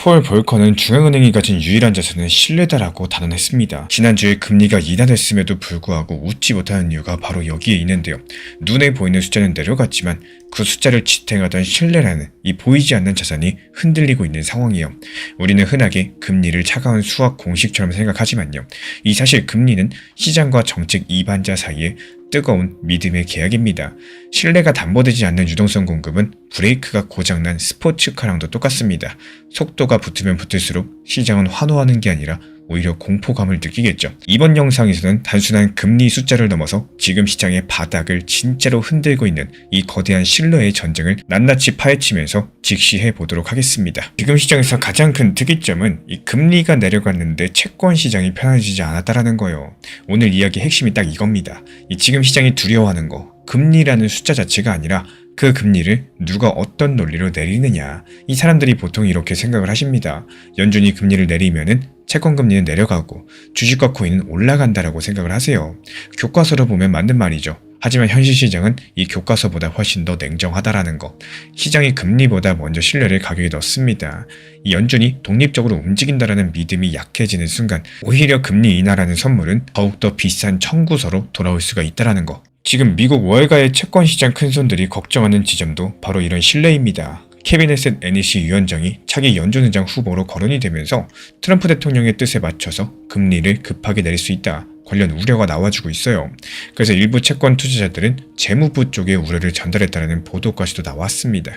폴 볼커는 중앙은행이 가진 유일한 자산은 신뢰다라고 단언했습니다. 지난주에 금리가 인하됐음에도 불구하고 웃지 못하는 이유가 바로 여기에 있는데요. 눈에 보이는 숫자는 내려갔지만 그 숫자를 지탱하던 신뢰라는 이 보이지 않는 자산이 흔들리고 있는 상황이에요. 우리는 흔하게 금리를 차가운 수학 공식처럼 생각하지만요. 이 사실 금리는 시장과 정책 이반자 사이에 뜨거운 믿음의 계약입니다. 신뢰가 담보되지 않는 유동성 공급은 브레이크가 고장난 스포츠카랑도 똑같습니다. 속도가 붙으면 붙을수록 시장은 환호하는 게 아니라 오히려 공포감을 느끼겠죠. 이번 영상에서는 단순한 금리 숫자를 넘어서 지금 시장의 바닥을 진짜로 흔들고 있는 이 거대한 신뢰의 전쟁을 낱낱이 파헤치면서 직시해 보도록 하겠습니다. 지금 시장에서 가장 큰 특이점은 이 금리가 내려갔는데 채권 시장이 편해지지 않았다라는 거예요. 오늘 이야기 핵심이 딱 이겁니다. 이 지금 시장이 두려워하는 거, 금리라는 숫자 자체가 아니라 그 금리를 누가 어떤 논리로 내리느냐. 이 사람들이 보통 이렇게 생각을 하십니다. 연준이 금리를 내리면은 채권 금리는 내려가고 주식과 코인은 올라간다라고 생각을 하세요. 교과서로 보면 맞는 말이죠. 하지만 현실 시장은 이 교과서보다 훨씬 더 냉정하다라는 것. 시장이 금리보다 먼저 신뢰를 가격에 넣습니다. 이 연준이 독립적으로 움직인다라는 믿음이 약해지는 순간 오히려 금리 인하라는 선물은 더욱더 비싼 청구서로 돌아올 수가 있다라는 것. 지금 미국 월가의 채권 시장 큰손들이 걱정하는 지점도 바로 이런 신뢰입니다. 케빈 헤셋 NEC 위원장이 차기 연준 의장 후보로 거론이 되면서 트럼프 대통령의 뜻에 맞춰서 금리를 급하게 내릴 수 있다. 관련 우려가 나와주고 있어요. 그래서 일부 채권 투자자들은 재무부 쪽에 우려를 전달했다는 보도까지도 나왔습니다.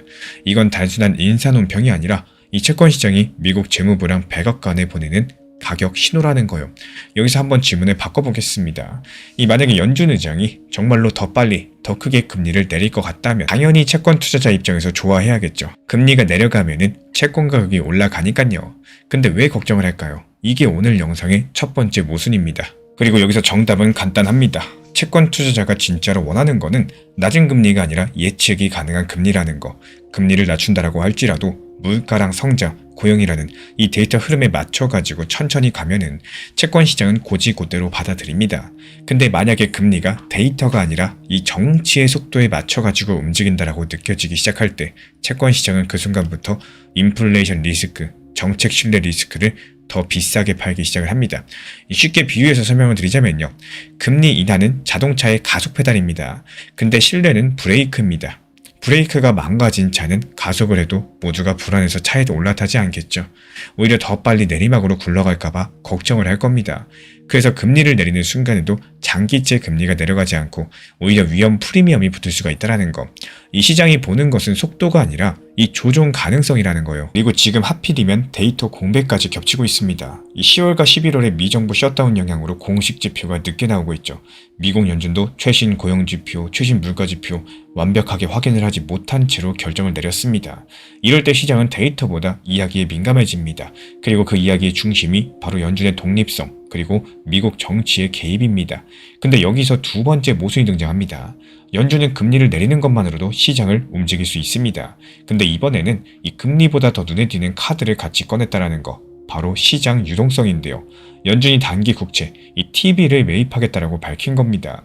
이건 단순한 인사 논평이 아니라 이 채권 시장이 미국 재무부랑 백악관에 보내는 가격 신호라는 거요. 여기서 한번 질문을 바꿔보겠습니다. 만약에 연준 의장이 정말로 더 빨리 더 크게 금리를 내릴 것 같다면 당연히 채권 투자자 입장에서 좋아해야겠죠. 금리가 내려가면은 채권 가격이 올라가니까요. 근데 왜 걱정을 할까요? 이게 오늘 영상의 첫 번째 모순입니다. 그리고 여기서 정답은 간단합니다. 채권 투자자가 진짜로 원하는 거는 낮은 금리가 아니라 예측이 가능한 금리라는 거. 금리를 낮춘다라고 할지라도 물가랑 성장, 고용이라는 이 데이터 흐름에 맞춰가지고 천천히 가면은 채권 시장은 고지고대로 받아들입니다. 근데 만약에 금리가 데이터가 아니라 이 정치의 속도에 맞춰가지고 움직인다라고 느껴지기 시작할 때 채권 시장은 그 순간부터 인플레이션 리스크, 정책 신뢰 리스크를 더 비싸게 팔기 시작을 합니다. 쉽게 비유해서 설명을 드리자면요. 금리 인하는 자동차의 가속 페달입니다. 근데 신뢰는 브레이크입니다. 브레이크가 망가진 차는 가속을 해도 모두가 불안해서 차에 올라타지 않겠죠. 오히려 더 빨리 내리막으로 굴러갈까봐 걱정을 할 겁니다. 그래서 금리를 내리는 순간에도 장기채 금리가 내려가지 않고 오히려 위험 프리미엄이 붙을 수가 있다는 거. 이 시장이 보는 것은 속도가 아니라 이 조종 가능성이라는 거예요. 그리고 지금 하필이면 데이터 공백까지 겹치고 있습니다. 이 10월과 11월의 미정부 셧다운 영향으로 공식 지표가 늦게 나오고 있죠. 미국 연준도 최신 고용 지표, 최신 물가 지표 완벽하게 확인을 하지 못한 채로 결정을 내렸습니다. 이럴 때 시장은 데이터보다 이야기에 민감해집니다. 그리고 그 이야기의 중심이 바로 연준의 독립성, 그리고 미국 정치의 개입입니다. 근데 여기서 두 번째 모순이 등장합니다. 연준은 금리를 내리는 것만으로도 시장을 움직일 수 있습니다. 근데 이번에는 이 금리보다 더 눈에 띄는 카드를 같이 꺼냈다라는 거. 바로 시장 유동성인데요. 연준이 단기 국채, 이 TB를 매입하겠다라고 밝힌 겁니다.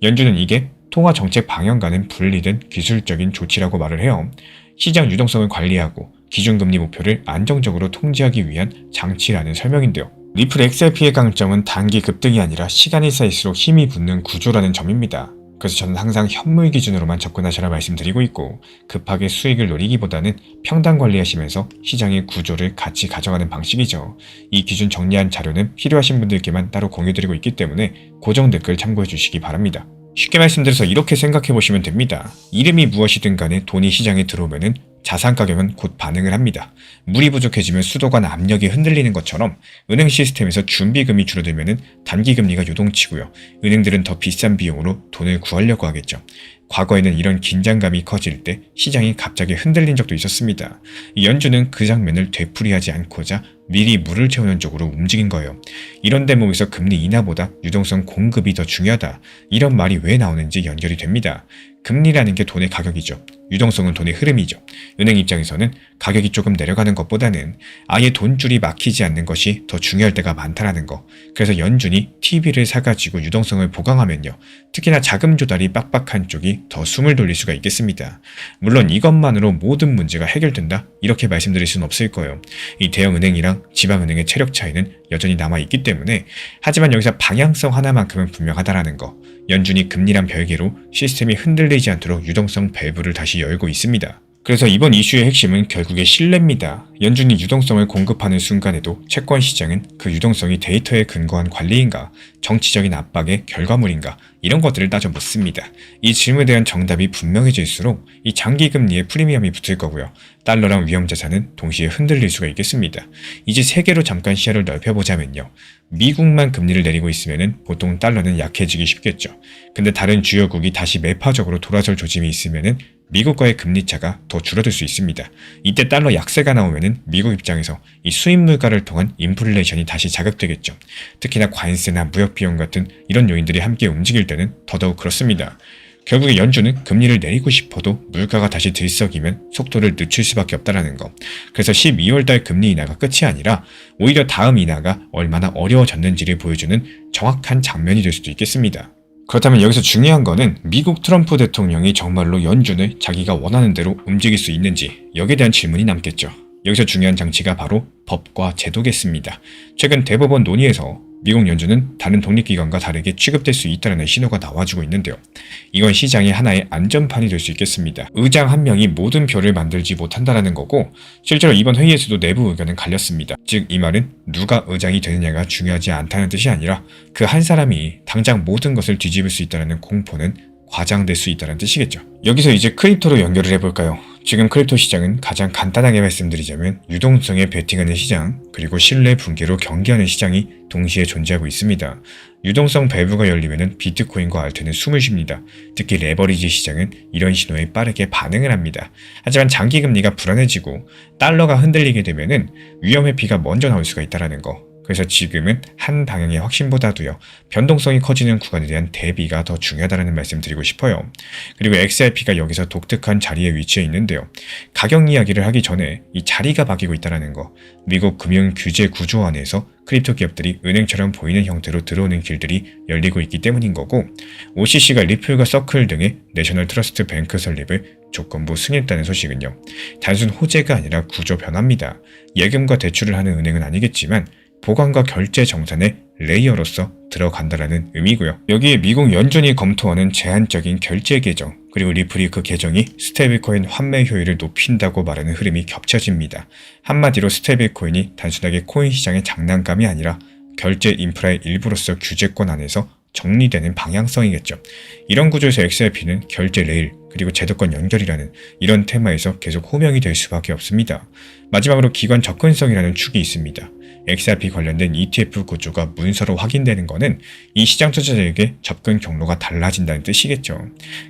연준은 이게 통화 정책 방향과는 분리된 기술적인 조치라고 말을 해요. 시장 유동성을 관리하고 기준금리 목표를 안정적으로 통제하기 위한 장치라는 설명인데요. 리플 XRP의 강점은 단기 급등이 아니라 시간이 쌓일수록 힘이 붙는 구조라는 점입니다. 그래서 저는 항상 현물 기준으로만 접근하시라 말씀드리고 있고 급하게 수익을 노리기보다는 평단 관리하시면서 시장의 구조를 같이 가져가는 방식이죠. 이 기준 정리한 자료는 필요하신 분들께만 따로 공유드리고 있기 때문에 고정 댓글 참고해 주시기 바랍니다. 쉽게 말씀드려서 이렇게 생각해 보시면 됩니다. 이름이 무엇이든 간에 돈이 시장에 들어오면은 자산 가격은 곧 반응을 합니다. 물이 부족해지면 수도관 압력이 흔들리는 것처럼 은행 시스템에서 준비금이 줄어들면 단기금리가 요동치고요. 은행들은 더 비싼 비용으로 돈을 구하려고 하겠죠. 과거에는 이런 긴장감이 커질 때 시장이 갑자기 흔들린 적도 있었습니다. 연준은 그 장면을 되풀이하지 않고자 미리 물을 채우는 쪽으로 움직인 거예요. 이런 대목에서 금리 인하보다 유동성 공급이 더 중요하다. 이런 말이 왜 나오는지 연결이 됩니다. 금리라는 게 돈의 가격이죠. 유동성은 돈의 흐름이죠. 은행 입장에서는 가격이 조금 내려가는 것보다는 아예 돈줄이 막히지 않는 것이 더 중요할 때가 많다라는 거. 그래서 연준이 TV를 사가지고 유동성을 보강하면요. 특히나 자금 조달이 빡빡한 쪽이 더 숨을 돌릴 수가 있겠습니다. 물론 이것만으로 모든 문제가 해결된다? 이렇게 말씀드릴 수는 없을 거예요. 이 대형은행이랑 지방은행의 체력 차이는 여전히 남아있기 때문에 하지만 여기서 방향성 하나만큼은 분명하다라는 거. 연준이 금리랑 별개로 시스템이 흔들리지 않도록 유동성 밸브를 다시 열고 있습니다. 그래서 이번 이슈의 핵심은 결국에 신뢰입니다. 연준이 유동성을 공급하는 순간에도 채권 시장은 그 유동성이 데이터에 근거한 관리인가, 정치적인 압박의 결과물인가 이런 것들을 따져 묻습니다. 이 질문에 대한 정답이 분명해질수록 이 장기 금리에 프리미엄이 붙을 거고요. 달러랑 위험자산은 동시에 흔들릴 수가 있겠습니다. 이제 세계로 잠깐 시야를 넓혀보자면요. 미국만 금리를 내리고 있으면 보통 달러는 약해지기 쉽겠죠. 근데 다른 주요국이 다시 매파적으로 돌아설 조짐이 있으면 미국과의 금리 차가 더 줄어들 수 있습니다. 이때 달러 약세가 나오면 미국 입장에서 이 수입 물가를 통한 인플레이션이 다시 자극되겠죠. 특히나 관세나 무역 비용 같은 이런 요인들이 함께 움직일 때는 더더욱 그렇습니다. 결국에 연준은 금리를 내리고 싶어도 물가가 다시 들썩이면 속도를 늦출 수밖에 없다는 거. 그래서 12월달 금리 인하가 끝이 아니라 오히려 다음 인하가 얼마나 어려워졌는지를 보여주는 정확한 장면이 될 수도 있겠습니다. 그렇다면 여기서 중요한 거는 미국 트럼프 대통령이 정말로 연준을 자기가 원하는 대로 움직일 수 있는지 여기에 대한 질문이 남겠죠. 여기서 중요한 장치가 바로 법과 제도겠습니다. 최근 대법원 논의에서 미국 연준은 다른 독립기관과 다르게 취급될 수 있다는 신호가 나와주고 있는데요. 이건 시장의 하나의 안전판이 될 수 있겠습니다. 의장 한 명이 모든 표를 만들지 못한다는 거고 실제로 이번 회의에서도 내부 의견은 갈렸습니다. 즉 이 말은 누가 의장이 되느냐가 중요하지 않다는 뜻이 아니라 그 한 사람이 당장 모든 것을 뒤집을 수 있다는 공포는 과장될 수 있다는 뜻이겠죠. 여기서 이제 크립토로 연결을 해볼까요? 지금 크립토 시장은 가장 간단하게 말씀드리자면 유동성에 베팅하는 시장, 그리고 신뢰 붕괴로 경계하는 시장이 동시에 존재하고 있습니다. 유동성 밸브가 열리면 비트코인과 알트는 숨을 쉽니다. 특히 레버리지 시장은 이런 신호에 빠르게 반응을 합니다. 하지만 장기 금리가 불안해지고 달러가 흔들리게 되면 위험 회피가 먼저 나올 수가 있다는 거. 그래서 지금은 한 방향의 확신보다도요, 변동성이 커지는 구간에 대한 대비가 더 중요하다는 말씀 드리고 싶어요. 그리고 XRP가 여기서 독특한 자리에 위치해 있는데요. 가격 이야기를 하기 전에 이 자리가 바뀌고 있다는 거. 미국 금융 규제 구조 안에서 크립토 기업들이 은행처럼 보이는 형태로 들어오는 길들이 열리고 있기 때문인 거고, OCC가 리플과 서클 등의 내셔널 트러스트 뱅크 설립을 조건부 승인했다는 소식은요, 단순 호재가 아니라 구조 변화입니다. 예금과 대출을 하는 은행은 아니겠지만 보관과 결제 정산의 레이어로서 들어간다라는 의미고요. 여기에 미국 연준이 검토하는 제한적인 결제 계정, 그리고 리플이 그 계정이 스테이블코인 환매 효율을 높인다고 말하는 흐름이 겹쳐집니다. 한마디로 스테이블코인이 단순하게 코인 시장의 장난감이 아니라 결제 인프라의 일부로서 규제권 안에서 정리되는 방향성이겠죠. 이런 구조에서 XRP는 결제 레일, 그리고 제도권 연결이라는 이런 테마에서 계속 호명이 될 수밖에 없습니다. 마지막으로 기관 접근성이라는 축이 있습니다. XRP 관련된 ETF 구조가 문서로 확인되는 것은 이 시장 투자자에게 접근 경로가 달라진다는 뜻이겠죠.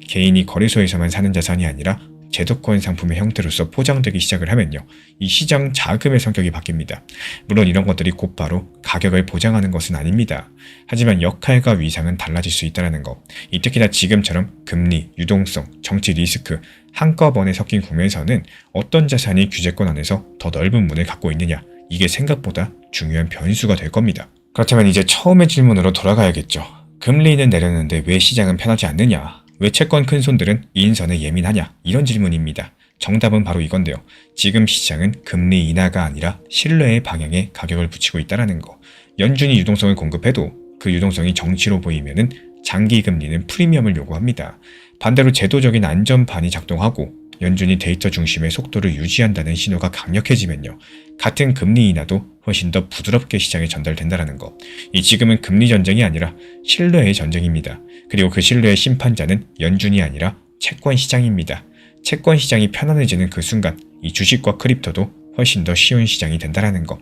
개인이 거래소에서만 사는 자산이 아니라 제도권 상품의 형태로서 포장되기 시작을 하면요, 이 시장 자금의 성격이 바뀝니다. 물론 이런 것들이 곧바로 가격을 보장하는 것은 아닙니다. 하지만 역할과 위상은 달라질 수 있다는 거. 이 특히나 지금처럼 금리, 유동성, 정치 리스크 한꺼번에 섞인 국면에서는 어떤 자산이 규제권 안에서 더 넓은 문을 갖고 있느냐, 이게 생각보다 중요한 변수가 될 겁니다. 그렇다면 이제 처음의 질문으로 돌아가야겠죠. 금리는 내렸는데 왜 시장은 편하지 않느냐? 왜 채권 큰손들은 인선에 예민하냐? 이런 질문입니다. 정답은 바로 이건데요. 지금 시장은 금리 인하가 아니라 신뢰의 방향에 가격을 붙이고 있다는 거. 연준이 유동성을 공급해도 그 유동성이 정치로 보이면은 장기 금리는 프리미엄을 요구합니다. 반대로 제도적인 안전판이 작동하고 연준이 데이터 중심의 속도를 유지한다는 신호가 강력해지면요, 같은 금리 인하도 훨씬 더 부드럽게 시장에 전달된다는 거. 이 지금은 금리 전쟁이 아니라 신뢰의 전쟁입니다. 그리고 그 신뢰의 심판자는 연준이 아니라 채권 시장입니다. 채권 시장이 편안해지는 그 순간 이 주식과 크립토도 훨씬 더 쉬운 시장이 된다는 거.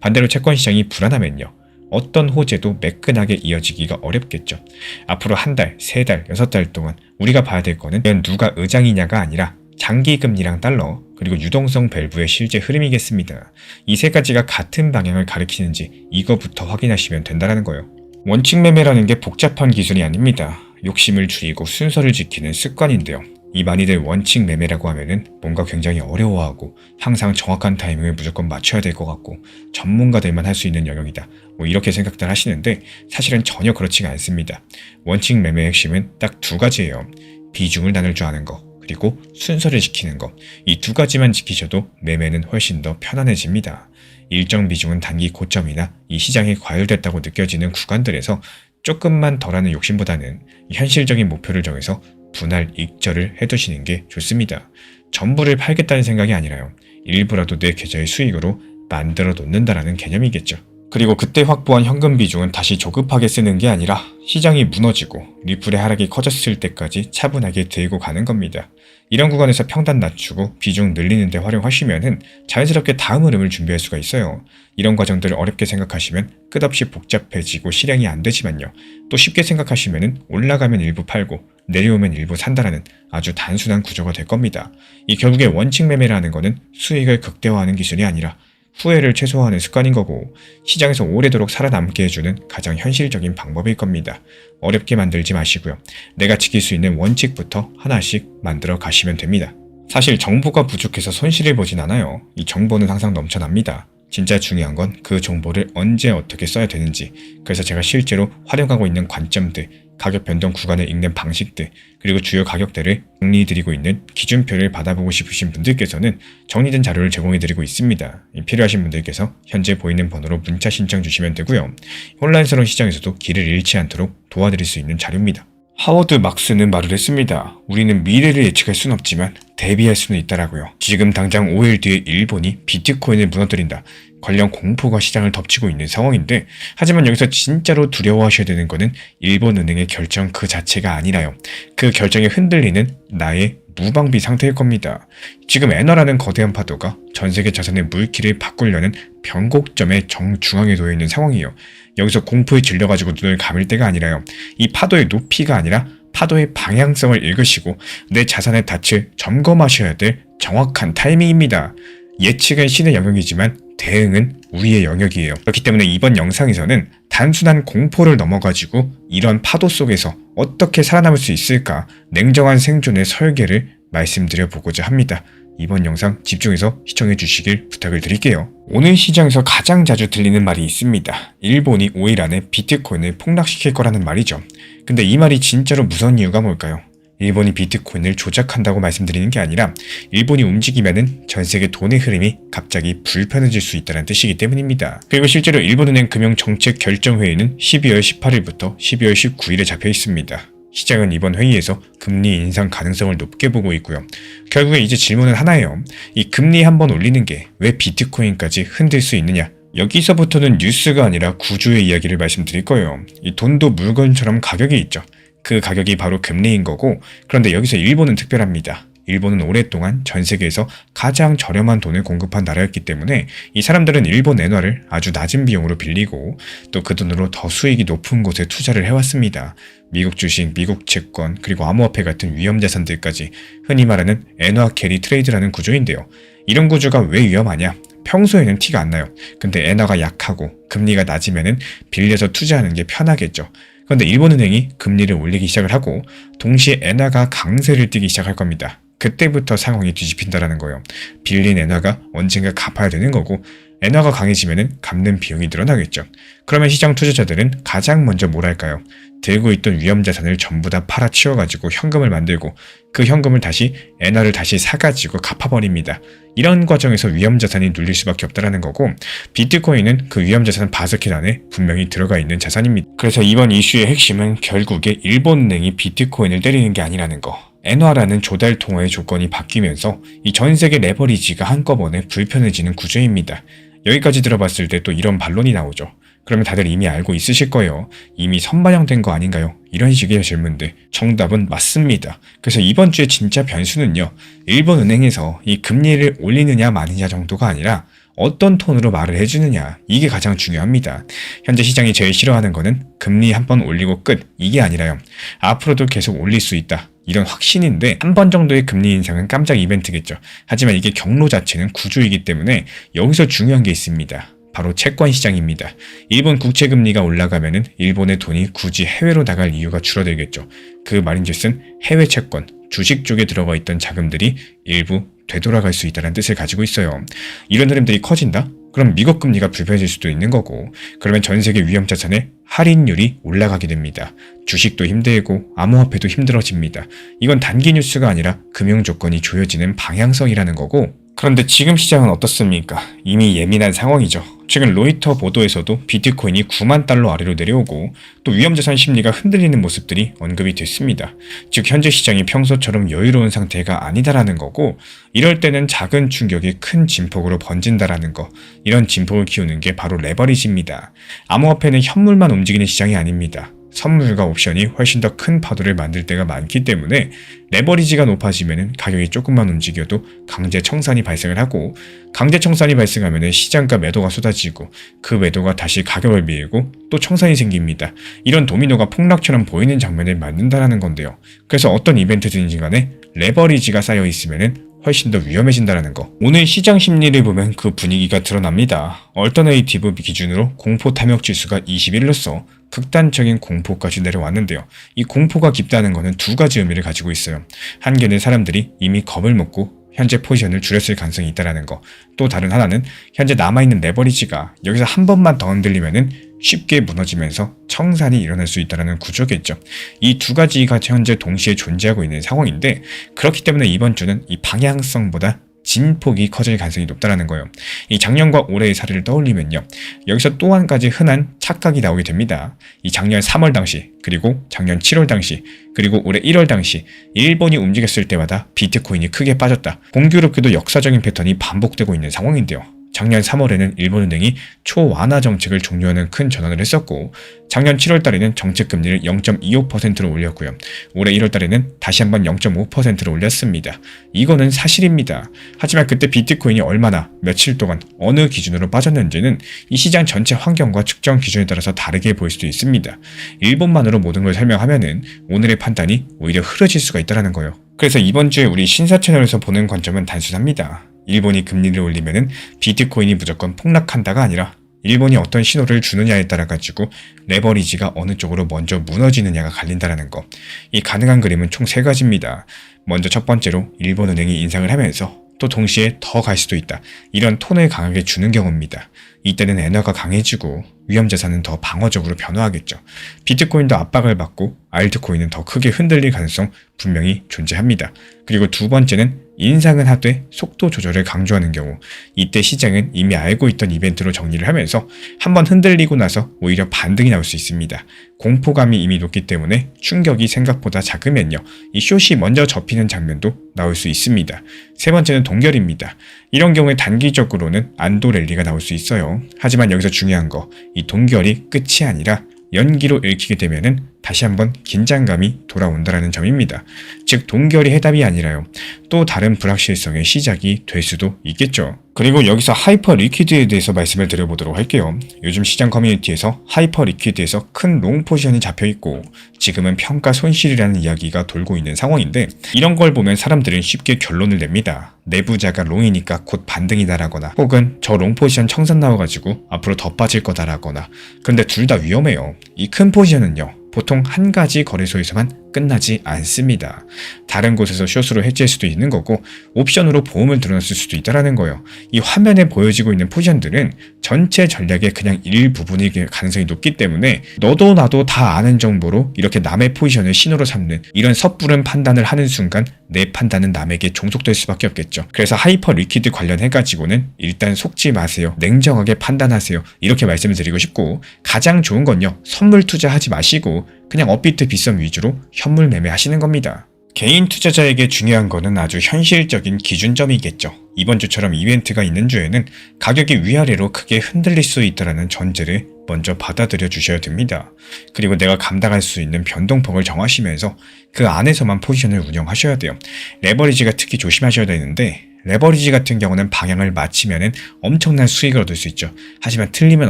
반대로 채권 시장이 불안하면요, 어떤 호재도 매끈하게 이어지기가 어렵겠죠. 앞으로 한 달, 세 달, 6달 동안 우리가 봐야 될 거는 과연 누가 의장이냐가 아니라 장기 금리랑 달러, 그리고 유동성 밸브의 실제 흐름이겠습니다. 이 세 가지가 같은 방향을 가리키는지 이거부터 확인하시면 된다는 거예요. 원칙 매매라는 게 복잡한 기술이 아닙니다. 욕심을 줄이고 순서를 지키는 습관인데요. 이 많이들 원칙 매매라고 하면은 뭔가 굉장히 어려워하고 항상 정확한 타이밍을 무조건 맞춰야 될 것 같고 전문가들만 할 수 있는 영역이다. 이렇게 생각들 하시는데 사실은 전혀 그렇지가 않습니다. 원칙 매매의 핵심은 딱 두 가지예요. 비중을 나눌 줄 아는 거, 그리고 순서를 지키는 것. 이 두 가지만 지키셔도 매매는 훨씬 더 편안해집니다. 일정 비중은 단기 고점이나 이 시장이 과열됐다고 느껴지는 구간들에서 조금만 덜하는 욕심보다는 현실적인 목표를 정해서 분할 익절을 해두시는 게 좋습니다. 전부를 팔겠다는 생각이 아니라요. 일부라도 내 계좌의 수익으로 만들어 놓는다라는 개념이겠죠. 그리고 그때 확보한 현금 비중은 다시 조급하게 쓰는 게 아니라 시장이 무너지고 리플의 하락이 커졌을 때까지 차분하게 들고 가는 겁니다. 이런 구간에서 평단 낮추고 비중 늘리는 데 활용하시면은 자연스럽게 다음 흐름을 준비할 수가 있어요. 이런 과정들을 어렵게 생각하시면 끝없이 복잡해지고 실행이 안 되지만요. 또 쉽게 생각하시면은 올라가면 일부 팔고 내려오면 일부 산다라는 아주 단순한 구조가 될 겁니다. 이 결국에 원칙 매매라는 거는 수익을 극대화하는 기술이 아니라 후회를 최소화하는 습관인 거고 시장에서 오래도록 살아남게 해주는 가장 현실적인 방법일 겁니다. 어렵게 만들지 마시고요. 내가 지킬 수 있는 원칙부터 하나씩 만들어 가시면 됩니다. 사실 정보가 부족해서 손실을 보진 않아요. 이 정보는 항상 넘쳐납니다. 진짜 중요한 건 그 정보를 언제 어떻게 써야 되는지, 그래서 제가 실제로 활용하고 있는 관점들, 가격 변동 구간을 읽는 방식들, 그리고 주요 가격대를 정리해드리고 있는 기준표를 받아보고 싶으신 분들께서는 정리된 자료를 제공해드리고 있습니다. 필요하신 분들께서 현재 보이는 번호로 문자 신청 주시면 되고요. 혼란스러운 시장에서도 길을 잃지 않도록 도와드릴 수 있는 자료입니다. 하워드 막스는 말을 했습니다. 우리는 미래를 예측할 수는 없지만 대비할 수는 있다라고요. 지금 당장 5일 뒤에 일본이 비트코인을 무너뜨린다. 관련 공포가 시장을 덮치고 있는 상황인데, 하지만 여기서 진짜로 두려워하셔야 되는 거는 일본은행의 결정 그 자체가 아니라요. 그 결정에 흔들리는 나의 무방비 상태일 겁니다. 지금 엔화라는 거대한 파도가 전 세계 자산의 물길을 바꾸려는 변곡점의 정중앙에 놓여 있는 상황이에요. 여기서 공포에 질려가지고 눈을 감을 때가 아니라요. 이 파도의 높이가 아니라 파도의 방향성을 읽으시고 내 자산의 닻을 점검하셔야 될 정확한 타이밍입니다. 예측은 신의 영역이지만 대응은 우리의 영역이에요. 그렇기 때문에 이번 영상에서는 단순한 공포를 넘어가지고 이런 파도 속에서 어떻게 살아남을 수 있을까 냉정한 생존의 설계를 말씀드려 보고자 합니다. 이번 영상 집중해서 시청해 주시길 부탁을 드릴게요. 오늘 시장에서 가장 자주 들리는 말이 있습니다. 일본이 5일 안에 비트코인을 폭락시킬 거라는 말이죠. 근데 이 말이 진짜로 무서운 이유가 뭘까요? 일본이 비트코인을 조작한다고 말씀드리는 게 아니라 일본이 움직이면은 전 세계 돈의 흐름이 갑자기 불편해질 수 있다는 뜻이기 때문입니다. 그리고 실제로 일본은행 금융정책결정회의는 12월 18일부터 12월 19일에 잡혀 있습니다. 시장은 이번 회의에서 금리 인상 가능성을 높게 보고 있고요. 결국에 이제 질문은 하나예요. 이 금리 한번 올리는 게 왜 비트코인까지 흔들 수 있느냐? 여기서부터는 뉴스가 아니라 구조의 이야기를 말씀드릴 거예요. 이 돈도 물건처럼 가격이 있죠. 그 가격이 바로 금리인 거고, 그런데 여기서 일본은 특별합니다. 일본은 오랫동안 전 세계에서 가장 저렴한 돈을 공급한 나라였기 때문에 이 사람들은 일본 엔화를 아주 낮은 비용으로 빌리고 또 그 돈으로 더 수익이 높은 곳에 투자를 해왔습니다. 미국 주식, 미국 채권, 그리고 암호화폐 같은 위험자산들까지 흔히 말하는 엔화 캐리 트레이드라는 구조인데요. 이런 구조가 왜 위험하냐? 평소에는 티가 안 나요. 근데 엔화가 약하고 금리가 낮으면은 빌려서 투자하는 게 편하겠죠. 그런데 일본은행이 금리를 올리기 시작을 하고 동시에 엔화가 강세를 띠기 시작할 겁니다. 그때부터 상황이 뒤집힌다라는 거예요. 빌린 엔화가 언젠가 갚아야 되는 거고 엔화가 강해지면 갚는 비용이 늘어나겠죠. 그러면 시장 투자자들은 가장 먼저 뭘 할까요? 들고 있던 위험자산을 전부 다 팔아치워가지고 현금을 만들고 그 현금을 다시 엔화를 다시 사가지고 갚아버립니다. 이런 과정에서 위험자산이 눌릴 수밖에 없다는 거고 비트코인은 그 위험자산 바스켓 안에 분명히 들어가 있는 자산입니다. 그래서 이번 이슈의 핵심은 결국에 일본은행이 비트코인을 때리는 게 아니라는 거. 엔화라는 조달 통화의 조건이 바뀌면서 이 전 세계 레버리지가 한꺼번에 불편해지는 구조입니다. 여기까지 들어봤을 때 또 이런 반론이 나오죠. 그러면 다들 이미 알고 있으실 거예요. 이미 선반영된 거 아닌가요? 이런 식의 질문들. 정답은 맞습니다. 그래서 이번 주에 진짜 변수는요. 일본은행에서 이 금리를 올리느냐 마느냐 정도가 아니라 어떤 톤으로 말을 해주느냐, 이게 가장 중요합니다. 현재 시장이 제일 싫어하는 거는 금리 한 번 올리고 끝, 이게 아니라요. 앞으로도 계속 올릴 수 있다. 이런 확신인데 한 번 정도의 금리 인상은 깜짝 이벤트겠죠. 하지만 이게 경로 자체는 구조이기 때문에 여기서 중요한 게 있습니다. 바로 채권 시장입니다. 일본 국채 금리가 올라가면은 일본의 돈이 굳이 해외로 나갈 이유가 줄어들겠죠. 그 말인즉슨 해외 채권, 주식 쪽에 들어가 있던 자금들이 일부 되돌아갈 수 있다는 뜻을 가지고 있어요. 이런 흐름들이 커진다? 그럼 미국 금리가 불편해질 수도 있는 거고, 그러면 전 세계 위험자산의 할인율이 올라가게 됩니다. 주식도 힘들고 암호화폐도 힘들어집니다. 이건 단기 뉴스가 아니라 금융 조건이 조여지는 방향성이라는 거고, 그런데 지금 시장은 어떻습니까? 이미 예민한 상황이죠. 최근 로이터 보도에서도 비트코인이 9만 달러 아래로 내려오고 또 위험자산 심리가 흔들리는 모습들이 언급이 됐습니다. 즉 현재 시장이 평소처럼 여유로운 상태가 아니다라는 거고, 이럴 때는 작은 충격이 큰 진폭으로 번진다라는 거, 이런 진폭을 키우는 게 바로 레버리지입니다. 암호화폐는 현물만 움직이는 시장이 아닙니다. 선물과 옵션이 훨씬 더 큰 파도를 만들 때가 많기 때문에 레버리지가 높아지면 가격이 조금만 움직여도 강제 청산이 발생을 하고, 강제 청산이 발생하면 시장가 매도가 쏟아지고 그 매도가 다시 가격을 밀고 또 청산이 생깁니다. 이런 도미노가 폭락처럼 보이는 장면을 만든다는 건데요. 그래서 어떤 이벤트든지 간에 레버리지가 쌓여 있으면 훨씬 더 위험해진다는 거. 오늘 시장 심리를 보면 그 분위기가 드러납니다. 얼터네이티브 기준으로 공포 탐욕 지수가 21로서 극단적인 공포까지 내려왔는데요. 이 공포가 깊다는 것은 두 가지 의미를 가지고 있어요. 한 개는 사람들이 이미 겁을 먹고 현재 포지션을 줄였을 가능성이 있다는 거. 또 다른 하나는 현재 남아있는 레버리지가 여기서 한 번만 더 흔들리면은 쉽게 무너지면서 청산이 일어날 수 있다는 구조겠죠. 이 두 가지가 현재 동시에 존재하고 있는 상황인데, 그렇기 때문에 이번 주는 이 방향성보다 진폭이 커질 가능성이 높다는 거예요. 이 작년과 올해의 사례를 떠올리면요, 여기서 또 한 가지 흔한 착각이 나오게 됩니다. 이 작년 3월 당시, 그리고 작년 7월 당시, 그리고 올해 1월 당시 일본이 움직였을 때마다 비트코인이 크게 빠졌다. 공교롭게도 역사적인 패턴이 반복되고 있는 상황인데요. 작년 3월에는 일본은행이 초완화 정책을 종료하는 큰 전환을 했었고, 작년 7월 달에는 정책 금리를 0.25%로 올렸고요. 올해 1월 달에는 다시 한번 0.5%로 올렸습니다. 이거는 사실입니다. 하지만 그때 비트코인이 얼마나 며칠 동안 어느 기준으로 빠졌는지는 이 시장 전체 환경과 측정 기준에 따라서 다르게 보일 수도 있습니다. 일본만으로 모든 걸 설명하면은 오늘의 판단이 오히려 흐려질 수가 있다는 거예요. 그래서 이번 주에 우리 신사 채널에서 보는 관점은 단순합니다. 일본이 금리를 올리면은 비트코인이 무조건 폭락한다가 아니라 일본이 어떤 신호를 주느냐에 따라 가지고 레버리지가 어느 쪽으로 먼저 무너지느냐가 갈린다는 거. 이 가능한 그림은 총 3가지입니다. 먼저 첫 번째로 일본은행이 인상을 하면서 또 동시에 더 갈 수도 있다. 이런 톤을 강하게 주는 경우입니다. 이때는 엔화가 강해지고 위험자산은 더 방어적으로 변화하겠죠. 비트코인도 압박을 받고 알트코인은 더 크게 흔들릴 가능성 분명히 존재합니다. 그리고 두 번째는 인상은 하되 속도 조절을 강조하는 경우, 이때 시장은 이미 알고 있던 이벤트로 정리를 하면서 한번 흔들리고 나서 오히려 반등이 나올 수 있습니다. 공포감이 이미 높기 때문에 충격이 생각보다 작으면요, 이 숏이 먼저 접히는 장면도 나올 수 있습니다. 세 번째는 동결입니다. 이런 경우에 단기적으로는 안도 랠리가 나올 수 있어요. 하지만 여기서 중요한 거, 이 동결이 끝이 아니라 연기로 읽히게 되면은 다시 한번 긴장감이 돌아온다는 점입니다. 즉 동결이 해답이 아니라요, 또 다른 불확실성의 시작이 될 수도 있겠죠. 그리고 여기서 하이퍼 리퀴드에 대해서 말씀을 드려보도록 할게요. 요즘 시장 커뮤니티에서 하이퍼 리퀴드에서 큰 롱 포지션이 잡혀있고 지금은 평가 손실이라는 이야기가 돌고 있는 상황인데, 이런 걸 보면 사람들은 쉽게 결론을 냅니다. 내부자가 롱이니까 곧 반등이다라거나, 혹은 저 롱 포지션 청산 나와가지고 앞으로 더 빠질 거다라거나. 근데 둘 다 위험해요. 이 큰 포지션은요, 보통 한 가지 거래소에서만 끝나지 않습니다. 다른 곳에서 숏으로 해지할 수도 있는 거고, 옵션으로 보험을 들어놨을 수도 있다는 거예요. 이 화면에 보여지고 있는 포지션들은 전체 전략의 그냥 일부분일 가능성이 높기 때문에 너도 나도 다 아는 정보로 이렇게 남의 포지션을 신호로 삼는 이런 섣부른 판단을 하는 순간 내 판단은 남에게 종속될 수밖에 없겠죠. 그래서 하이퍼 리퀴드 관련해가지고는 일단 속지 마세요. 냉정하게 판단하세요. 이렇게 말씀을 드리고 싶고, 가장 좋은 건요, 선물 투자하지 마시고 그냥 업비트 빗썸 위주로 현물 매매하시는 겁니다. 개인 투자자에게 중요한 거는 아주 현실적인 기준점이겠죠. 이번 주처럼 이벤트가 있는 주에는 가격이 위아래로 크게 흔들릴 수 있다는 전제를 먼저 받아들여 주셔야 됩니다. 그리고 내가 감당할 수 있는 변동폭을 정하시면서 그 안에서만 포지션을 운영하셔야 돼요. 레버리지가 특히 조심하셔야 되는데, 레버리지 같은 경우는 방향을 맞추면 엄청난 수익을 얻을 수 있죠. 하지만 틀리면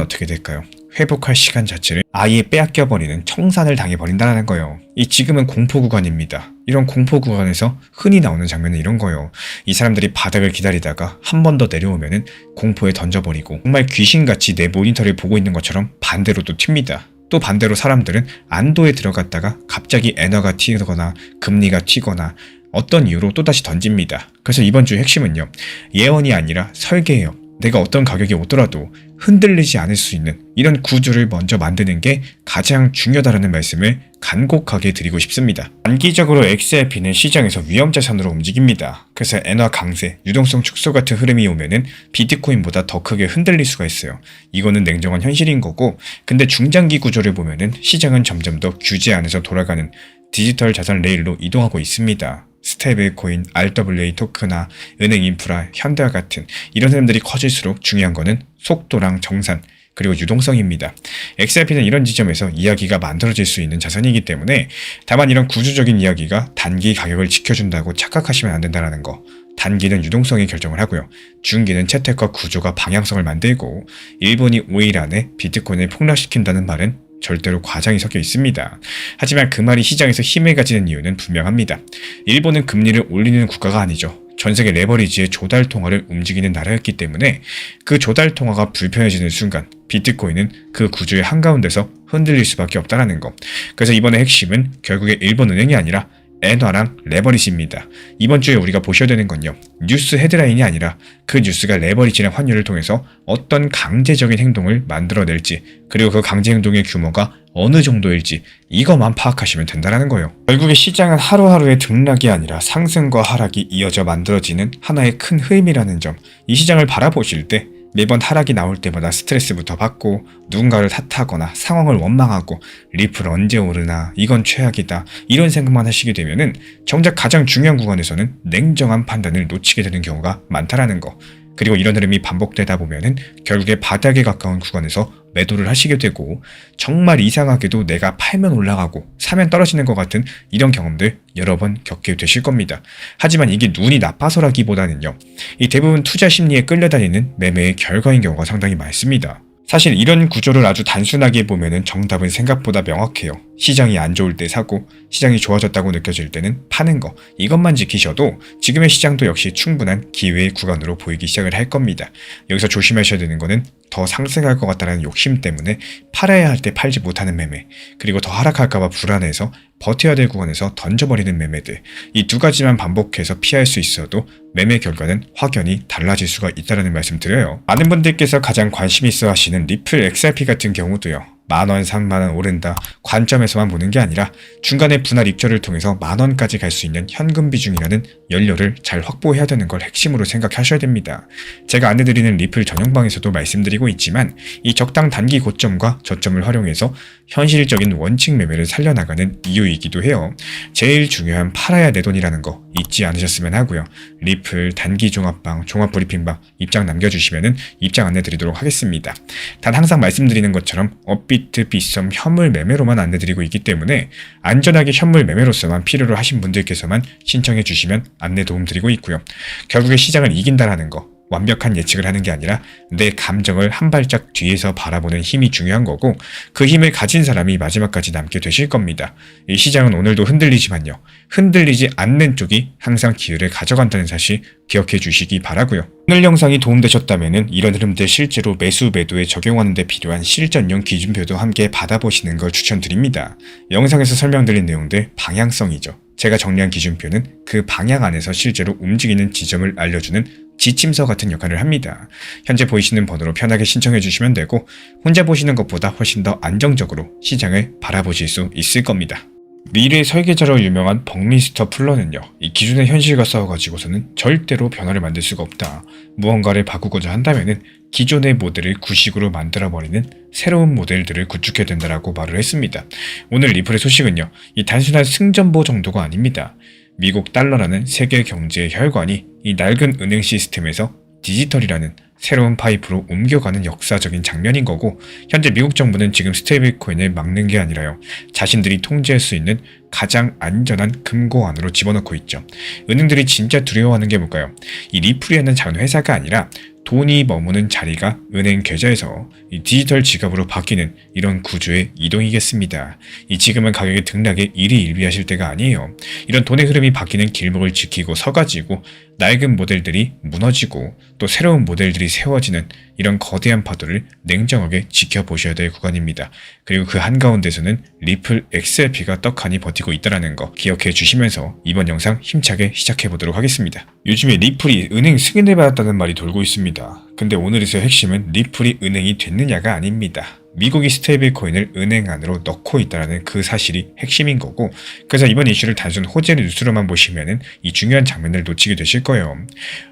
어떻게 될까요? 회복할 시간 자체를 아예 빼앗겨버리는 청산을 당해버린다는 거예요. 이 지금은 공포 구간입니다. 이런 공포 구간에서 흔히 나오는 장면은 이런 거예요. 이 사람들이 바닥을 기다리다가 한 번 더 내려오면은 공포에 던져버리고 정말 귀신같이 내 모니터를 보고 있는 것처럼 반대로 또 튑니다. 또 반대로 사람들은 안도에 들어갔다가 갑자기 엔화가 튀거나 금리가 튀거나 어떤 이유로 또다시 던집니다. 그래서 이번 주의 핵심은요. 예언이 아니라 설계예요. 내가 어떤 가격이 오더라도 흔들리지 않을 수 있는 이런 구조를 먼저 만드는 게 가장 중요하다는 말씀을 간곡하게 드리고 싶습니다. 단기적으로 XRP는 시장에서 위험자산으로 움직입니다. 그래서 엔화 강세, 유동성 축소 같은 흐름이 오면은 비트코인보다 더 크게 흔들릴 수가 있어요. 이거는 냉정한 현실인 거고, 근데 중장기 구조를 보면은 시장은 점점 더 규제 안에서 돌아가는 디지털 자산 레일로 이동하고 있습니다. 스테이블 코인, RWA 토크나 은행 인프라, 현대와 같은 이런 흐름들이 커질수록 중요한 거는 속도랑 정산, 그리고 유동성입니다. XRP는 이런 지점에서 이야기가 만들어질 수 있는 자산이기 때문에 다만 이런 구조적인 이야기가 단기 가격을 지켜준다고 착각하시면 안 된다는 거. 단기는 유동성이 결정을 하고요. 중기는 채택과 구조가 방향성을 만들고 일본이 5일 안에 비트코인을 폭락시킨다는 말은 절대로 과장이 섞여 있습니다. 하지만 그 말이 시장에서 힘을 가지는 이유는 분명합니다. 일본은 금리를 올리는 국가가 아니죠. 전 세계 레버리지의 조달 통화를 움직이는 나라였기 때문에 그 조달 통화가 불편해지는 순간 비트코인은 그 구조의 한가운데서 흔들릴 수밖에 없다는 거. 그래서 이번에 핵심은 결국에 일본 은행이 아니라 엔화랑 레버리지입니다. 이번 주에 우리가 보셔야 되는 건요. 뉴스 헤드라인이 아니라 그 뉴스가 레버리지나 환율을 통해서 어떤 강제적인 행동을 만들어낼지, 그리고 그 강제 행동의 규모가 어느 정도일지 이것만 파악하시면 된다는 거예요. 결국에 시장은 하루하루의 등락이 아니라 상승과 하락이 이어져 만들어지는 하나의 큰 흐름이라는 점, 이 시장을 바라보실 때 매번 하락이 나올 때마다 스트레스부터 받고 누군가를 탓하거나 상황을 원망하고 리플 언제 오르나 이건 최악이다 이런 생각만 하시게 되면은 정작 가장 중요한 구간에서는 냉정한 판단을 놓치게 되는 경우가 많다라는 거. 그리고 이런 흐름이 반복되다 보면은 결국에 바닥에 가까운 구간에서 매도를 하시게 되고 정말 이상하게도 내가 팔면 올라가고 사면 떨어지는 것 같은 이런 경험들 여러 번 겪게 되실 겁니다. 하지만 이게 눈이 나빠서라기보다는요. 이 대부분 투자 심리에 끌려다니는 매매의 결과인 경우가 상당히 많습니다. 사실 이런 구조를 아주 단순하게 보면은 정답은 생각보다 명확해요. 시장이 안 좋을 때 사고 시장이 좋아졌다고 느껴질 때는 파는 거. 이것만 지키셔도 지금의 시장도 역시 충분한 기회의 구간으로 보이기 시작을 할 겁니다. 여기서 조심하셔야 되는 거는 더 상승할 것 같다는 욕심 때문에 팔아야 할 때 팔지 못하는 매매, 그리고 더 하락할까봐 불안해서 버텨야 될 구간에서 던져버리는 매매들, 이 두 가지만 반복해서 피할 수 있어도 매매 결과는 확연히 달라질 수가 있다는 말씀 드려요. 많은 분들께서 가장 관심 있어 하시는 리플 XRP 같은 경우도요. 10,000원, 30,000원 오른다 관점에서만 보는 게 아니라 중간에 분할 입절을 통해서 10,000원까지 갈 수 있는 현금 비중이라는 연료를 잘 확보해야 되는 걸 핵심으로 생각하셔야 됩니다. 제가 안내드리는 리플 전용방에서도 말씀드리고 있지만 이 적당 단기 고점과 저점을 활용해서 현실적인 원칙 매매를 살려나가는 이유이기도 해요. 제일 중요한 팔아야 내 돈이라는 거 잊지 않으셨으면 하고요. 리플 단기 종합방, 종합브리핑방 입장 남겨주시면 입장 안내드리도록 하겠습니다. 단 항상 말씀드리는 것처럼 업비트, 빗썸, 현물 매매로만 안내드리고 있기 때문에 안전하게 현물 매매로서만 필요로 하신 분들께서만 신청해 주시면 안내 도움드리고 있고요. 결국에 시장을 이긴다라는 거, 완벽한 예측을 하는 게 아니라 내 감정을 한 발짝 뒤에서 바라보는 힘이 중요한 거고, 그 힘을 가진 사람이 마지막까지 남게 되실 겁니다. 이 시장은 오늘도 흔들리지만요. 흔들리지 않는 쪽이 항상 기회를 가져간다는 사실 기억해 주시기 바라고요. 오늘 영상이 도움되셨다면 이런 흐름들 실제로 매수 매도에 적용하는 데 필요한 실전용 기준표도 함께 받아보시는 걸 추천드립니다. 영상에서 설명드린 내용들 방향성이죠. 제가 정리한 기준표는 그 방향 안에서 실제로 움직이는 지점을 알려주는 지침서 같은 역할을 합니다. 현재 보이시는 번호로 편하게 신청해 주시면 되고 혼자 보시는 것보다 훨씬 더 안정적으로 시장을 바라보실 수 있을 겁니다. 미래 설계자로 유명한 벅미스터 플러는요. 이 기존의 현실과 싸워가지고서는 절대로 변화를 만들 수가 없다. 무언가를 바꾸고자 한다면은 기존의 모델을 구식으로 만들어버리는 새로운 모델들을 구축해야 된다라고 말을 했습니다. 오늘 리플의 소식은요. 이 단순한 승전보 정도가 아닙니다. 미국 달러라는 세계 경제의 혈관이 이 낡은 은행 시스템에서 디지털이라는 새로운 파이프로 옮겨가는 역사적인 장면인 거고, 현재 미국 정부는 지금 스테이블 코인을 막는 게 아니라요. 자신들이 통제할 수 있는 가장 안전한 금고 안으로 집어넣고 있죠. 은행들이 진짜 두려워하는 게 뭘까요? 이 리플이라는 작은 회사가 아니라 돈이 머무는 자리가 은행 계좌에서 이 디지털 지갑으로 바뀌는 이런 구조의 이동이겠습니다. 이 지금은 가격의 등락에 일희일비하실 때가 아니에요. 이런 돈의 흐름이 바뀌는 길목을 지키고 서가지고 낡은 모델들이 무너지고 또 새로운 모델들이 세워지는 이런 거대한 파도를 냉정하게 지켜보셔야 될 구간입니다. 그리고 그 한가운데서는 리플 XRP가 떡하니 버티고 있다는 거 기억해 주시면서 이번 영상 힘차게 시작해 보도록 하겠습니다. 요즘에 리플이 은행 승인을 받았다는 말이 돌고 있습니다. 근데 오늘에서의 핵심은 리플이 은행이 됐느냐가 아닙니다. 미국이 스테이블 코인을 은행 안으로 넣고 있다는 그 사실이 핵심인 거고, 그래서 이번 이슈를 단순 호재 뉴스로만 보시면은 이 중요한 장면을 놓치게 되실 거예요.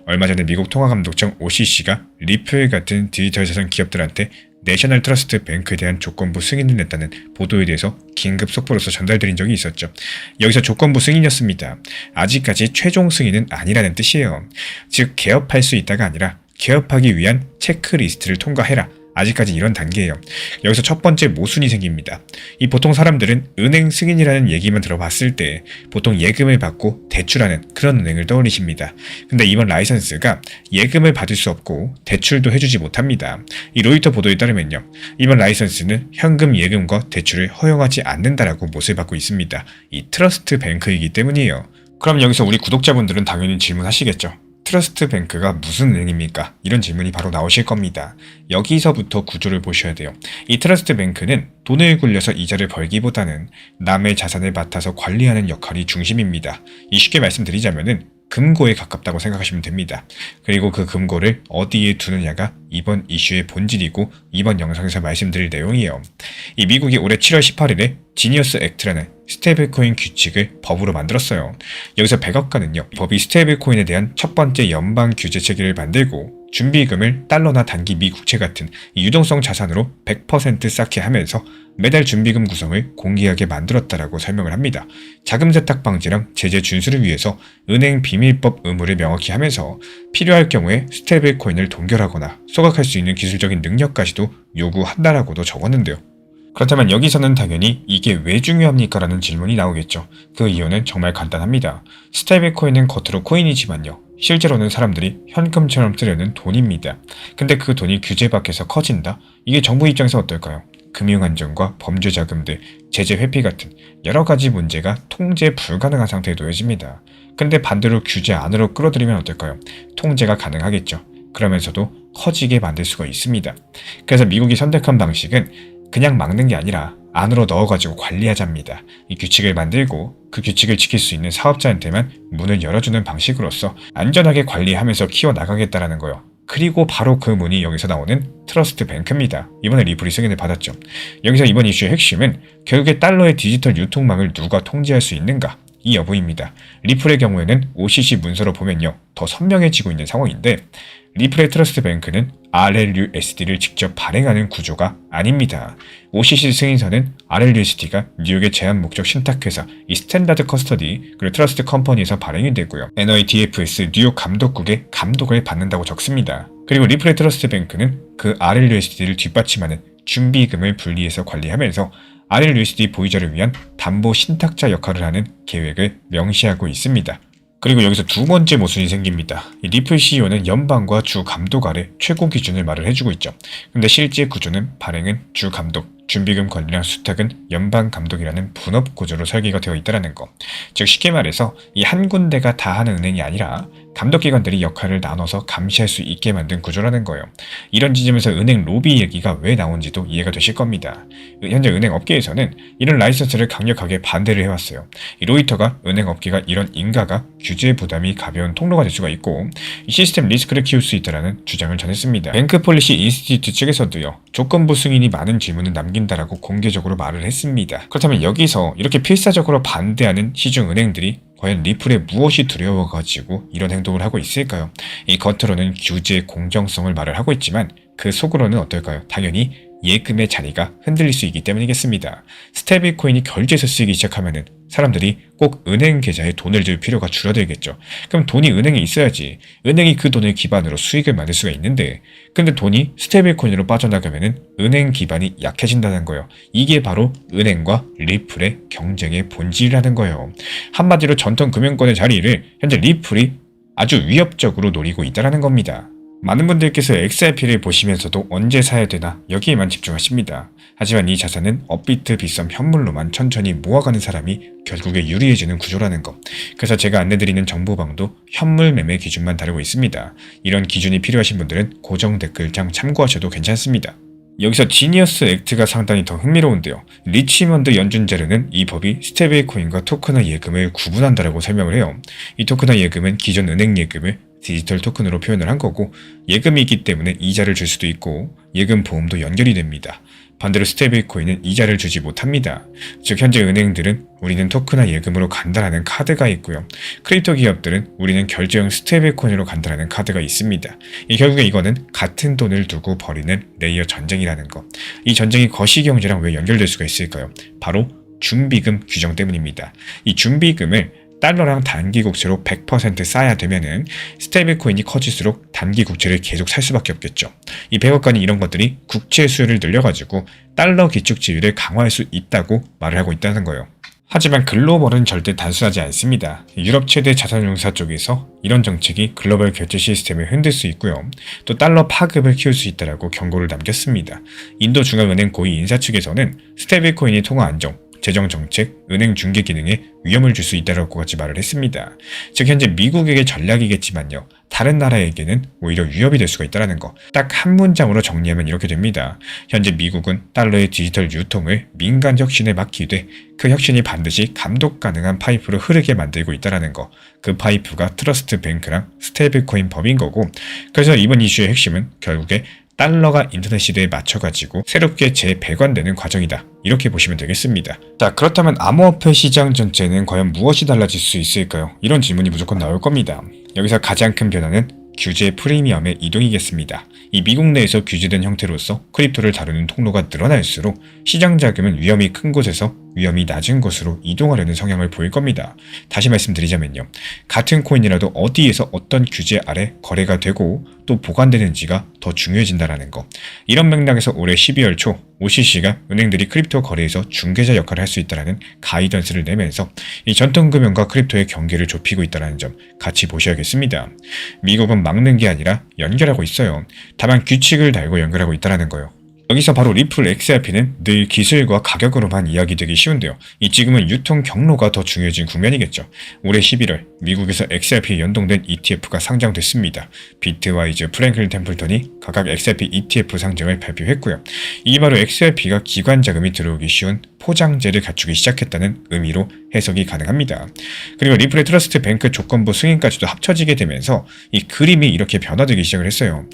얼마 전에 미국 통화감독청 OCC가 리플 같은 디지털 자산 기업들한테 내셔널 트러스트 뱅크에 대한 조건부 승인을 냈다는 보도에 대해서 긴급 속보로서 전달드린 적이 있었죠. 여기서 조건부 승인이었습니다. 아직까지 최종 승인은 아니라는 뜻이에요. 즉 개업할 수 있다가 아니라 개업하기 위한 체크리스트를 통과해라. 아직까지 이런 단계예요. 여기서 첫 번째 모순이 생깁니다. 이 보통 사람들은 은행 승인이라는 얘기만 들어봤을 때 보통 예금을 받고 대출하는 그런 은행을 떠올리십니다. 근데 이번 라이선스가 예금을 받을 수 없고 대출도 해주지 못합니다. 이 로이터 보도에 따르면요. 이번 라이선스는 현금 예금과 대출을 허용하지 않는다라고 못을 받고 있습니다. 이 트러스트 뱅크이기 때문이에요. 그럼 여기서 우리 구독자분들은 당연히 질문하시겠죠. 트러스트 뱅크가 무슨 은행입니까? 이런 질문이 바로 나오실 겁니다. 여기서부터 구조를 보셔야 돼요. 이 트러스트 뱅크는 돈을 굴려서 이자를 벌기보다는 남의 자산을 맡아서 관리하는 역할이 중심입니다. 쉽게 말씀드리자면은 금고에 가깝다고 생각하시면 됩니다. 그리고 그 금고를 어디에 두느냐가 이번 이슈의 본질이고 이번 영상에서 말씀드릴 내용이에요. 이 미국이 올해 7월 18일에 지니어스 액트라는 스테이블코인 규칙을 법으로 만들었어요. 여기서 100억가는요. 법이 스테이블코인에 대한 첫 번째 연방 규제 체계를 만들고 준비금을 달러나 단기 미국채 같은 유동성 자산으로 100% 쌓게 하면서 매달 준비금 구성을 공개하게 만들었다라고 설명을 합니다. 자금 세탁 방지랑 제재 준수를 위해서 은행 비밀법 의무를 명확히 하면서 필요할 경우에 스테이블 코인을 동결하거나 소각할 수 있는 기술적인 능력까지도 요구한다라고도 적었는데요. 그렇다면 여기서는 당연히 이게 왜 중요합니까? 라는 질문이 나오겠죠. 그 이유는 정말 간단합니다. 스테이블 코인은 겉으로 코인이지만요. 실제로는 사람들이 현금처럼 쓰려는 돈입니다. 근데 그 돈이 규제 밖에서 커진다? 이게 정부 입장에서 어떨까요? 금융안전과 범죄자금들, 제재 회피 같은 여러 가지 문제가 통제 불가능한 상태에 놓여집니다. 근데 반대로 규제 안으로 끌어들이면 어떨까요? 통제가 가능하겠죠. 그러면서도 커지게 만들 수가 있습니다. 그래서 미국이 선택한 방식은 그냥 막는 게 아니라 안으로 넣어가지고 관리하자입니다. 이 규칙을 만들고 그 규칙을 지킬 수 있는 사업자한테만 문을 열어주는 방식으로서 안전하게 관리하면서 키워나가겠다라는 거예요. 그리고 바로 그 문이 여기서 나오는 트러스트 뱅크입니다. 이번에 리플이 승인을 받았죠. 여기서 이번 이슈의 핵심은 결국에 달러의 디지털 유통망을 누가 통제할 수 있는가? 이 여부입니다. 리플의 경우에는 OCC 문서로 보면요. 더 선명해지고 있는 상황인데 리플의 트러스트 뱅크는 RLUSD를 직접 발행하는 구조가 아닙니다. OCC 승인서는 RLUSD가 뉴욕의 제한 목적 신탁회사 이 스탠다드 커스터디 그리고 트러스트 컴퍼니에서 발행이 되고요. NYDFS 뉴욕 감독국의 감독을 받는다고 적습니다. 그리고 리플의 트러스트 뱅크는 그 RLUSD를 뒷받침하는 준비금을 분리해서 관리하면서 RLUSD 보유자를 위한 담보 신탁자 역할을 하는 계획을 명시하고 있습니다. 그리고 여기서 두 번째 모순이 생깁니다. 이 리플 CEO는 연방과 주 감독 아래 최고 기준을 말을 해주고 있죠. 근데 실제 구조는 발행은 주 감독, 준비금 관리랑 수탁은 연방 감독이라는 분업 구조로 설계가 되어 있다는 거. 즉 쉽게 말해서 이 한 군데가 다 하는 은행이 아니라 감독기관들이 역할을 나눠서 감시할 수 있게 만든 구조라는 거예요. 이런 지점에서 은행 로비 얘기가 왜 나온지도 이해가 되실 겁니다. 현재 은행 업계에서는 이런 라이선스를 강력하게 반대를 해왔어요. 이 로이터가 은행 업계가 이런 인가가 규제 부담이 가벼운 통로가 될 수가 있고 이 시스템 리스크를 키울 수 있다는 주장을 전했습니다. 뱅크 폴리시 인스티튜트 측에서도요. 조건부 승인이 많은 질문을 남긴다라고 공개적으로 말을 했습니다. 그렇다면 여기서 이렇게 필사적으로 반대하는 시중 은행들이 과연 리플에 무엇이 두려워가지고 이런 행동을 하고 있을까요? 이 겉으로는 규제 공정성을 말을 하고 있지만 그 속으로는 어떨까요? 당연히 예금의 자리가 흔들릴 수 있기 때문이겠습니다. 스테이블 코인이 결제에서 쓰이기 시작하면은 사람들이 꼭 은행 계좌에 돈을 들 필요가 줄어들겠죠. 그럼 돈이 은행에 있어야지 은행이 그 돈을 기반으로 수익을 만들 수가 있는데 근데 돈이 스테이블 코인으로 빠져나가면은 은행 기반이 약해진다는 거예요. 이게 바로 은행과 리플의 경쟁의 본질이라는 거예요. 한마디로 전통 금융권의 자리를 현재 리플이 아주 위협적으로 노리고 있다는 겁니다. 많은 분들께서 XRP를 보시면서도 언제 사야 되나 여기에만 집중하십니다. 하지만 이 자산은 업비트 비썸 현물로만 천천히 모아가는 사람이 결국에 유리해지는 구조라는 것. 그래서 제가 안내드리는 정보방도 현물 매매 기준만 다루고 있습니다. 이런 기준이 필요하신 분들은 고정 댓글창 참고하셔도 괜찮습니다. 여기서 지니어스 액트가 상당히 더 흥미로운데요. 리치먼드 연준자료는 이 법이 스테이블 코인과 토큰화 예금을 구분한다라고 설명을 해요. 이 토큰화 예금은 기존 은행 예금을 디지털 토큰으로 표현을 한 거고, 예금이 있기 때문에 이자를 줄 수도 있고 예금 보험도 연결이 됩니다. 반대로 스테이블 코인은 이자를 주지 못합니다. 즉 현재 은행들은 우리는 토큰화 예금으로 간다라는 카드가 있고요. 크립토 기업들은 우리는 결제형 스테이블 코인으로 간다라는 카드가 있습니다. 결국에 이거는 같은 돈을 두고 벌이는 레이어 전쟁이라는 것. 이 전쟁이 거시경제랑 왜 연결될 수가 있을까요? 바로 준비금 규정 때문입니다. 이 준비금을 달러랑 단기 국채로 100% 쌓아야 되면은 스테이블 코인이 커질수록 단기 국채를 계속 살 수밖에 없겠죠. 이 100억 간이 이런 것들이 국채 수요를 늘려가지고 달러 기축 지위를 강화할 수 있다고 말을 하고 있다는 거예요. 하지만 글로벌은 절대 단순하지 않습니다. 유럽 최대 자산운용사 쪽에서 이런 정책이 글로벌 결제 시스템을 흔들 수 있고요. 또 달러 파급을 키울 수 있다라고 경고를 남겼습니다. 인도 중앙은행 고위 인사 측에서는 스테이블 코인이 통화 안정, 재정 정책, 은행 중개 기능에 위험을 줄 수 있다라고 같이 말을 했습니다. 즉 현재 미국에게 전략이겠지만요. 다른 나라에게는 오히려 위협이 될 수가 있다는 거. 딱 한 문장으로 정리하면 이렇게 됩니다. 현재 미국은 달러의 디지털 유통을 민간 혁신에 맡기되 그 혁신이 반드시 감독 가능한 파이프로 흐르게 만들고 있다는 거. 그 파이프가 트러스트 뱅크랑 스테이블 코인 법인 거고, 그래서 이번 이슈의 핵심은 결국에 달러가 인터넷 시대에 맞춰가지고 새롭게 재배관되는 과정이다. 이렇게 보시면 되겠습니다. 자, 그렇다면 암호화폐 시장 전체는 과연 무엇이 달라질 수 있을까요? 이런 질문이 무조건 나올 겁니다. 여기서 가장 큰 변화는 규제 프리미엄의 이동이겠습니다. 이 미국 내에서 규제된 형태로서 크립토를 다루는 통로가 늘어날수록 시장 자금은 위험이 큰 곳에서 위험이 낮은 곳으로 이동하려는 성향을 보일 겁니다. 다시 말씀드리자면요. 같은 코인이라도 어디에서 어떤 규제 아래 거래가 되고 또 보관되는지가 더 중요해진다는 거. 이런 맥락에서 올해 12월 초 OCC가 은행들이 크립토 거래에서 중개자 역할을 할 수 있다는 가이던스를 내면서 이 전통금융과 크립토의 경계를 좁히고 있다는 점 같이 보셔야겠습니다. 미국은 막는 게 아니라 연결하고 있어요. 다만 규칙을 달고 연결하고 있다는 거예요. 여기서 바로 리플 XRP는 늘 기술과 가격으로만 이야기되기 쉬운데요. 이 지금은 유통 경로가 더 중요해진 국면이겠죠. 올해 11월 미국에서 XRP에 연동된 ETF가 상장됐습니다. 비트와이즈, 프랭클린 템플턴이 각각 XRP ETF 상장을 발표했고요. 이게 바로 XRP가 기관 자금이 들어오기 쉬운 포장재를 갖추기 시작했다는 의미로 해석이 가능합니다. 그리고 리플의 트러스트 뱅크 조건부 승인까지도 합쳐지게 되면서 이 그림이 이렇게 변화되기 시작을 했어요.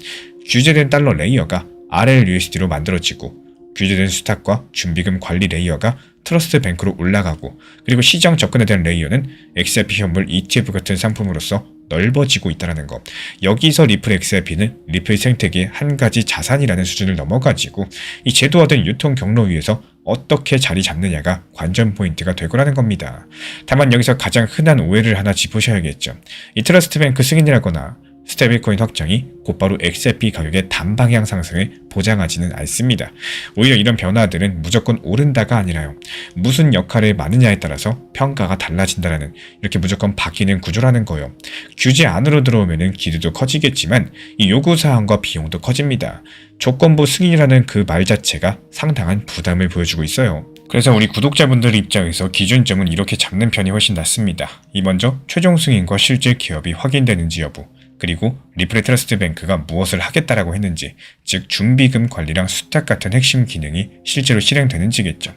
규제된 달러 레이어가 RLUSD로 만들어지고, 규제된 수탁과 준비금 관리 레이어가 트러스트 뱅크로 올라가고, 그리고 시장 접근에 대한 레이어는 XRP 현물 ETF 같은 상품으로서 넓어지고 있다는 것. 여기서 리플 XRP는 리플 생태계의 한 가지 자산이라는 수준을 넘어가지고 이 제도화된 유통 경로 위에서 어떻게 자리 잡느냐가 관전 포인트가 될 거라는 겁니다. 다만 여기서 가장 흔한 오해를 하나 짚으셔야겠죠. 이 트러스트 뱅크 승인이라거나 스테이블코인 확장이 곧바로 XRP 가격의 단방향 상승을 보장하지는 않습니다. 오히려 이런 변화들은 무조건 오른다가 아니라요. 무슨 역할을 맡느냐에 따라서 평가가 달라진다라는, 이렇게 무조건 바뀌는 구조라는 거예요. 규제 안으로 들어오면은 기대도 커지겠지만 이 요구사항과 비용도 커집니다. 조건부 승인이라는 그 말 자체가 상당한 부담을 보여주고 있어요. 그래서 우리 구독자분들 입장에서 기준점은 이렇게 잡는 편이 훨씬 낫습니다. 이 먼저 최종 승인과 실제 기업이 확인되는지 여부, 그리고 리플의 트러스트 뱅크가 무엇을 하겠다라고 했는지, 즉 준비금 관리랑 수탁 같은 핵심 기능이 실제로 실행되는지겠죠.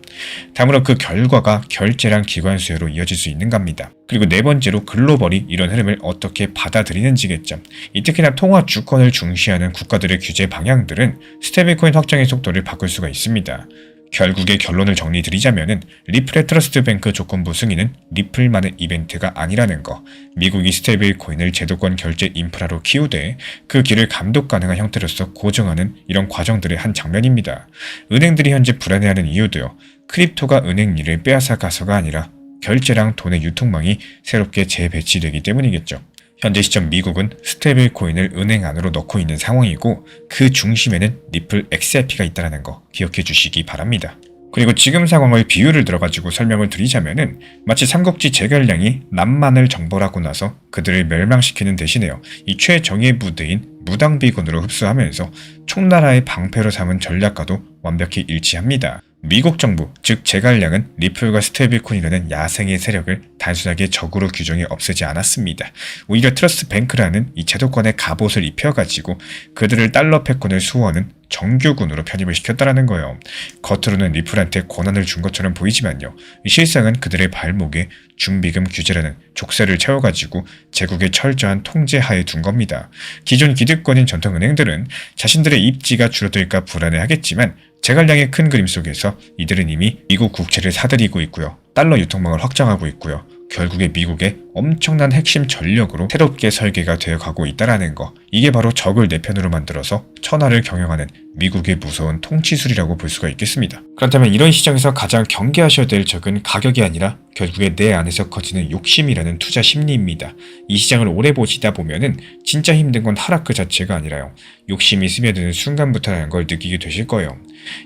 다음으로 그 결과가 결제랑 기관 수요로 이어질 수 있는가입니다. 그리고 네 번째로 글로벌이 이런 흐름을 어떻게 받아들이는지겠죠. 특히나 통화 주권을 중시하는 국가들의 규제 방향들은 스테이블코인 확장의 속도를 바꿀 수가 있습니다. 결국의 결론을 정리드리자면은 리플의 트러스트 뱅크 조건부 승인은 리플만의 이벤트가 아니라는 거. 미국이 스테이블 코인을 제도권 결제 인프라로 키우되 그 길을 감독 가능한 형태로서 고정하는 이런 과정들의 한 장면입니다. 은행들이 현재 불안해하는 이유도요. 크립토가 은행 일을 빼앗아가서가 아니라 결제랑 돈의 유통망이 새롭게 재배치되기 때문이겠죠. 현재 시점 미국은 스테이블 코인을 은행 안으로 넣고 있는 상황이고, 그 중심에는 리플 XRP가 있다는 거 기억해 주시기 바랍니다. 그리고 지금 상황을 비유를 들어가지고 설명을 드리자면은 마치 삼국지 제갈량이 남만을 정벌하고 나서 그들을 멸망시키는 대신에요. 이 최정예 부대인 무당비군으로 흡수하면서 총나라의 방패로 삼은 전략과도 완벽히 일치합니다. 미국 정부, 즉 제갈량은 리플과 스테이블콘이라는 야생의 세력을 단순하게 적으로 규정해 없애지 않았습니다. 오히려 트러스트 뱅크라는 이 제도권의 갑옷을 입혀가지고 그들을 달러 패권을 수호하는 정규군으로 편입을 시켰다라는 거예요. 겉으로는 리플한테 권한을 준 것처럼 보이지만요. 실상은 그들의 발목에 준비금 규제라는 족쇄를 채워가지고 제국의 철저한 통제 하에 둔 겁니다. 기존 기득권인 전통은행들은 자신들의 입지가 줄어들까 불안해하겠지만 제갈량의 큰 그림 속에서 이들은 이미 미국 국채를 사들이고 있고요. 달러 유통망을 확장하고 있고요. 결국에 미국의 엄청난 핵심 전력으로 새롭게 설계가 되어가고 있다는 거. 이게 바로 적을 내 편으로 만들어서 천하를 경영하는 미국의 무서운 통치술이라고 볼 수가 있겠습니다. 그렇다면 이런 시장에서 가장 경계하셔야 될 적은 가격이 아니라 결국에 내 안에서 커지는 욕심이라는 투자 심리입니다. 이 시장을 오래 보시다 보면은 진짜 힘든 건 하락 그 자체가 아니라요. 욕심이 스며드는 순간부터라는 걸 느끼게 되실 거예요.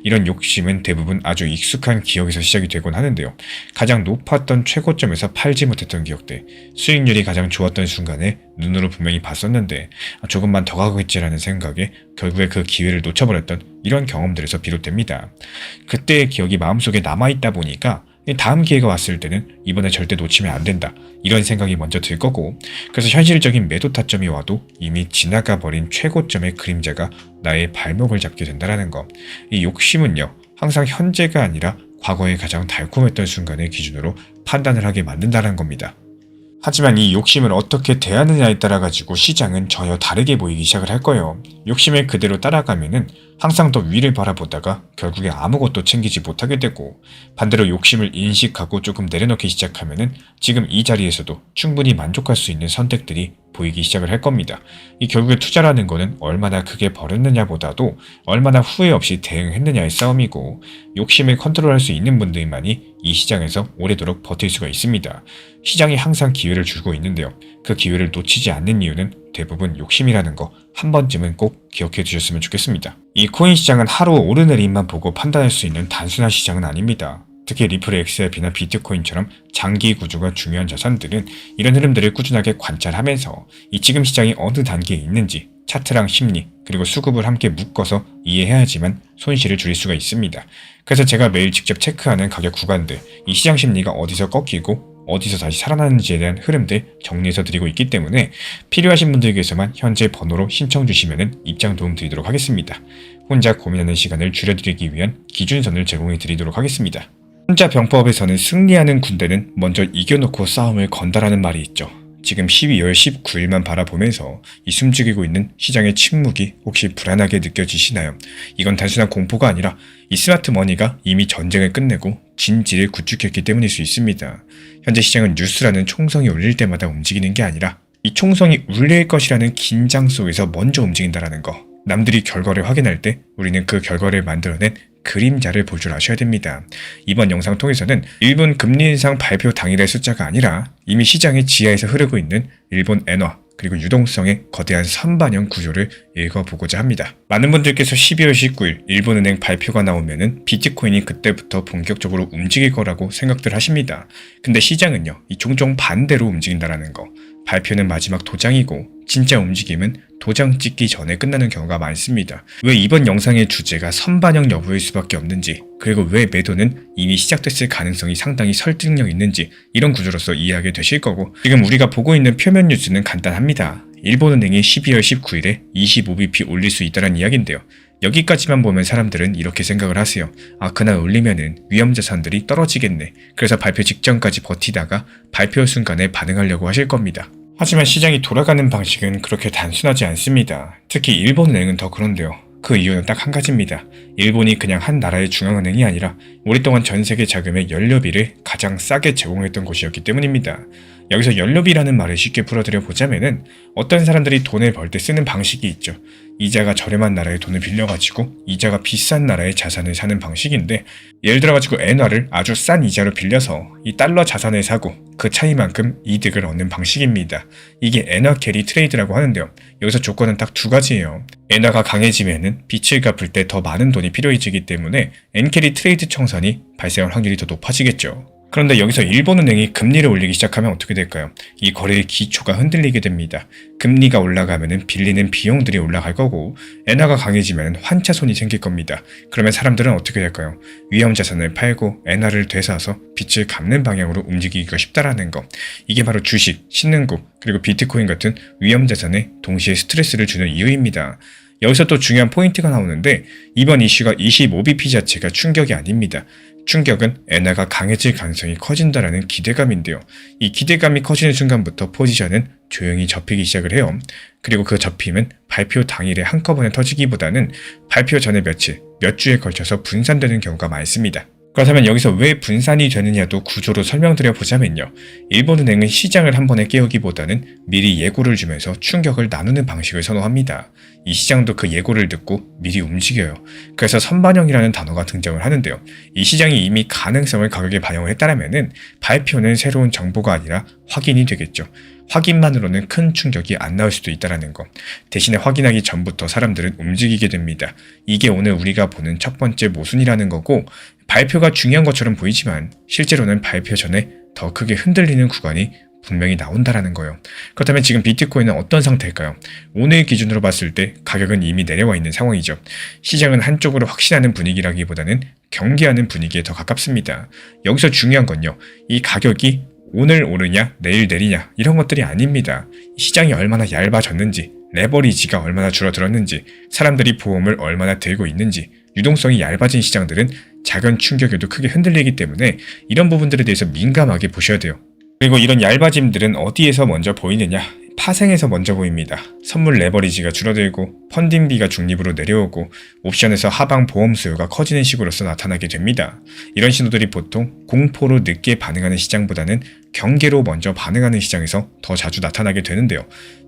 이런 욕심은 대부분 아주 익숙한 기억에서 시작이 되곤 하는데요. 가장 높았던 최고점에서 팔지 못했던 기억들, 수익률이 가장 좋았던 순간에 눈으로 분명히 봤었는데 조금만 더 가겠지라는 생각에 결국에 그 기회를 놓쳐버렸던 이런 경험들에서 비롯됩니다. 그때의 기억이 마음속에 남아있다 보니까 다음 기회가 왔을 때는 이번에 절대 놓치면 안 된다 이런 생각이 먼저 들 거고, 그래서 현실적인 매도 타점이 와도 이미 지나가 버린 최고점의 그림자가 나의 발목을 잡게 된다는 거. 이 욕심은요 항상 현재가 아니라 과거에 가장 달콤했던 순간의 기준으로 판단을 하게 만든다는 겁니다. 하지만 이 욕심을 어떻게 대하느냐에 따라 가지고 시장은 전혀 다르게 보이기 시작을 할 거예요. 욕심을 그대로 따라가면은 항상 더 위를 바라보다가 결국에 아무것도 챙기지 못하게 되고, 반대로 욕심을 인식하고 조금 내려놓기 시작하면은 지금 이 자리에서도 충분히 만족할 수 있는 선택들이 보이기 시작을 할 겁니다. 이 결국에 투자라는 거는 얼마나 크게 벌었느냐보다도 얼마나 후회 없이 대응했느냐의 싸움이고, 욕심을 컨트롤할 수 있는 분들만이 이 시장에서 오래도록 버틸 수가 있습니다. 시장이 항상 기회를 주고 있는데요. 그 기회를 놓치지 않는 이유는 대부분 욕심이라는 거 한 번쯤은 꼭 기억해 두셨으면 좋겠습니다. 이 코인 시장은 하루 오르내림만 보고 판단할 수 있는 단순한 시장은 아닙니다. 특히 리플의 XRP나 비트코인처럼 장기 구조가 중요한 자산들은 이런 흐름들을 꾸준하게 관찰하면서 이 지금 시장이 어느 단계에 있는지 차트랑 심리 그리고 수급을 함께 묶어서 이해해야지만 손실을 줄일 수가 있습니다. 그래서 제가 매일 직접 체크하는 가격 구간들, 이 시장 심리가 어디서 꺾이고 어디서 다시 살아나는지에 대한 흐름들 정리해서 드리고 있기 때문에 필요하신 분들께서만 현재 번호로 신청 주시면 입장 도움 드리도록 하겠습니다. 혼자 고민하는 시간을 줄여드리기 위한 기준선을 제공해 드리도록 하겠습니다. 혼자 병법에서는 승리하는 군대는 먼저 이겨놓고 싸움을 건다라는 말이 있죠. 지금 12월 19일만 바라보면서 이 숨죽이고 있는 시장의 침묵이 혹시 불안하게 느껴지시나요? 이건 단순한 공포가 아니라 이 스마트 머니가 이미 전쟁을 끝내고 진지를 구축했기 때문일 수 있습니다. 현재 시장은 뉴스라는 총성이 울릴 때마다 움직이는 게 아니라 이 총성이 울릴 것이라는 긴장 속에서 먼저 움직인다는 거. 남들이 결과를 확인할 때 우리는 그 결과를 만들어낸 그림자를 볼 줄 아셔야 됩니다. 이번 영상 통해서는 일본 금리 인상 발표 당일의 숫자가 아니라 이미 시장의 지하에서 흐르고 있는 일본 엔화 그리고 유동성의 거대한 선반영 구조를 읽어보고자 합니다. 많은 분들께서 12월 19일 일본은행 발표가 나오면은 비트코인이 그때부터 본격적으로 움직일 거라고 생각들 하십니다. 근데 시장은요, 이 종종 반대로 움직인다라는 거. 발표는 마지막 도장이고 진짜 움직임은 도장 찍기 전에 끝나는 경우가 많습니다. 왜 이번 영상의 주제가 선반영 여부일 수밖에 없는지, 그리고 왜 매도는 이미 시작됐을 가능성이 상당히 설득력 있는지 이런 구조로서 이해하게 되실 거고, 지금 우리가 보고 있는 표면 뉴스는 간단합니다. 일본은행이 12월 19일에 25bp 올릴 수 있다는 이야기인데요. 여기까지만 보면 사람들은 이렇게 생각을 하세요. 아, 그날 올리면은 위험자산들이 떨어지겠네. 그래서 발표 직전까지 버티다가 발표 순간에 반응하려고 하실 겁니다. 하지만 시장이 돌아가는 방식은 그렇게 단순하지 않습니다. 특히 일본은행은 더 그런데요. 그 이유는 딱 한 가지입니다. 일본이 그냥 한 나라의 중앙은행이 아니라 오랫동안 전 세계 자금의 연료비를 가장 싸게 제공했던 곳이었기 때문입니다. 여기서 연료비라는 말을 쉽게 풀어드려 보자면은 어떤 사람들이 돈을 벌 때 쓰는 방식이 있죠. 이자가 저렴한 나라의 돈을 빌려가지고 이자가 비싼 나라의 자산을 사는 방식인데, 예를 들어가지고 엔화를 아주 싼 이자로 빌려서 이 달러 자산을 사고 그 차이만큼 이득을 얻는 방식입니다. 이게 엔화 캐리 트레이드라고 하는데요. 여기서 조건은 딱 두 가지예요. 엔화가 강해지면은 빚을 갚을 때 더 많은 돈이 필요해지기 때문에 엔캐리 트레이드 청산이 발생할 확률이 더 높아지겠죠. 그런데 여기서 일본은행이 금리를 올리기 시작하면 어떻게 될까요? 이 거래의 기초가 흔들리게 됩니다. 금리가 올라가면 빌리는 비용들이 올라갈 거고, 엔화가 강해지면 환차손이 생길 겁니다. 그러면 사람들은 어떻게 될까요? 위험 자산을 팔고 엔화를 되사서 빚을 갚는 방향으로 움직이기가 쉽다라는 거. 이게 바로 주식, 신흥국, 그리고 비트코인 같은 위험 자산에 동시에 스트레스를 주는 이유입니다. 여기서 또 중요한 포인트가 나오는데, 이번 이슈가 25bp 자체가 충격이 아닙니다. 충격은 엔화가 강해질 가능성이 커진다라는 기대감인데요. 이 기대감이 커지는 순간부터 포지션은 조용히 접히기 시작을 해요. 그리고 그 접힘은 발표 당일에 한꺼번에 터지기보다는 발표 전에 며칠, 몇 주에 걸쳐서 분산되는 경우가 많습니다. 그렇다면 여기서 왜 분산이 되느냐도 구조로 설명드려 보자면요. 일본은행은 시장을 한 번에 깨우기보다는 미리 예고를 주면서 충격을 나누는 방식을 선호합니다. 이 시장도 그 예고를 듣고 미리 움직여요. 그래서 선반영이라는 단어가 등장을 하는데요. 이 시장이 이미 가능성을 가격에 반영을 했다면은 발표는 새로운 정보가 아니라 확인이 되겠죠. 확인만으로는 큰 충격이 안 나올 수도 있다는 거. 대신에 확인하기 전부터 사람들은 움직이게 됩니다. 이게 오늘 우리가 보는 첫 번째 모순이라는 거고, 발표가 중요한 것처럼 보이지만 실제로는 발표 전에 더 크게 흔들리는 구간이 분명히 나온다라는 거예요. 그렇다면 지금 비트코인은 어떤 상태일까요? 오늘 기준으로 봤을 때 가격은 이미 내려와 있는 상황이죠. 시장은 한쪽으로 확신하는 분위기라기보다는 경계하는 분위기에 더 가깝습니다. 여기서 중요한 건요. 이 가격이 오늘 오르냐 내일 내리냐 이런 것들이 아닙니다. 시장이 얼마나 얇아졌는지, 레버리지가 얼마나 줄어들었는지, 사람들이 보험을 얼마나 들고 있는지, 유동성이 얇아진 시장들은 작은 충격에도 크게 흔들리기 때문에 이런 부분들에 대해서 민감하게 보셔야 돼요. 그리고 이런 얇아짐들은 어디에서 먼저 보이느냐? 파생에서 먼저 보입니다. 선물 레버리지가 줄어들고 펀딩비가 중립으로 내려오고 옵션에서 하방 보험 수요가 커지는 식으로서 나타나게 됩니다. 이런 신호들이 보통 공포로 늦게 반응하는 시장보다는 경계로 먼저 반응하는 시장에서 더 자주 나타나게 되는데요.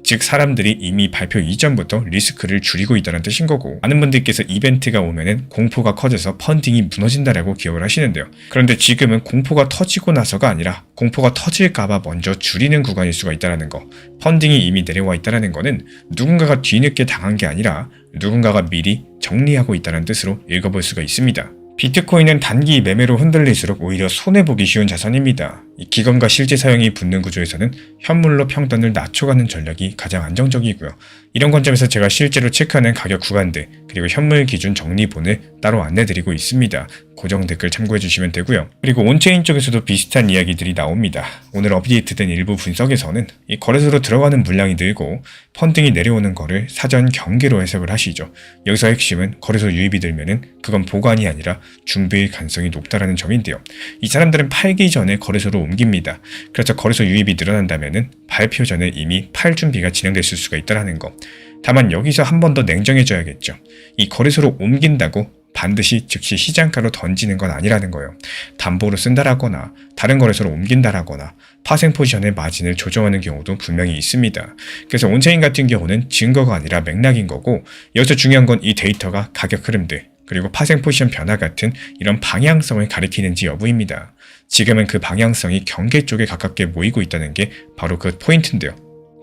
즉 사람들이 이미 발표 이전부터 리스크를 줄이고 있다는 뜻인 거고, 많은 분들께서 이벤트가 오면은 공포가 커져서 펀딩이 무너진다라고 기억을 하시는데요. 그런데 지금은 공포가 터지고 나서가 아니라 공포가 터질까봐 먼저 줄이는 구간일 수가 있다는 거. 펀딩이 이미 내려와 있다는 거는 누군가가 뒤늦게 당한 게 아니라 누군가가 미리 정리하고 있다는 뜻으로 읽어볼 수가 있습니다. 비트코인은 단기 매매로 흔들릴수록 오히려 손해보기 쉬운 자산입니다. 이 기관과 실제 사용이 붙는 구조에서는 현물로 평단을 낮춰가는 전략이 가장 안정적이고요. 이런 관점에서 제가 실제로 체크하는 가격 구간들, 그리고 현물 기준 정리본을 따로 안내드리고 있습니다. 고정 댓글 참고해주시면 되고요. 그리고 온체인 쪽에서도 비슷한 이야기들이 나옵니다. 오늘 업데이트된 일부 분석에서는 이 거래소로 들어가는 물량이 늘고 펀딩이 내려오는 거를 사전 경계로 해석을 하시죠. 여기서 핵심은 거래소 유입이 들면은 그건 보관이 아니라 준비일 가능성이 높다라는 점인데요. 이 사람들은 팔기 전에 거래소로 옮깁니다. 그래서 거래소 유입이 늘어난다면은 발표 전에 이미 팔 준비가 진행됐을 수가 있다는 거. 다만 여기서 한 번 더 냉정해져야겠죠. 이 거래소로 옮긴다고 반드시 즉시 시장가로 던지는 건 아니라는 거예요. 담보로 쓴다라거나 다른 거래소로 옮긴다라거나 파생 포지션의 마진을 조정하는 경우도 분명히 있습니다. 그래서 온체인 같은 경우는 증거가 아니라 맥락인 거고, 여기서 중요한 건 이 데이터가 가격 흐름들, 그리고 파생 포지션 변화 같은 이런 방향성을 가리키는지 여부입니다. 지금은 그 방향성이 경계 쪽에 가깝게 모이고 있다는 게 바로 그 포인트인데요.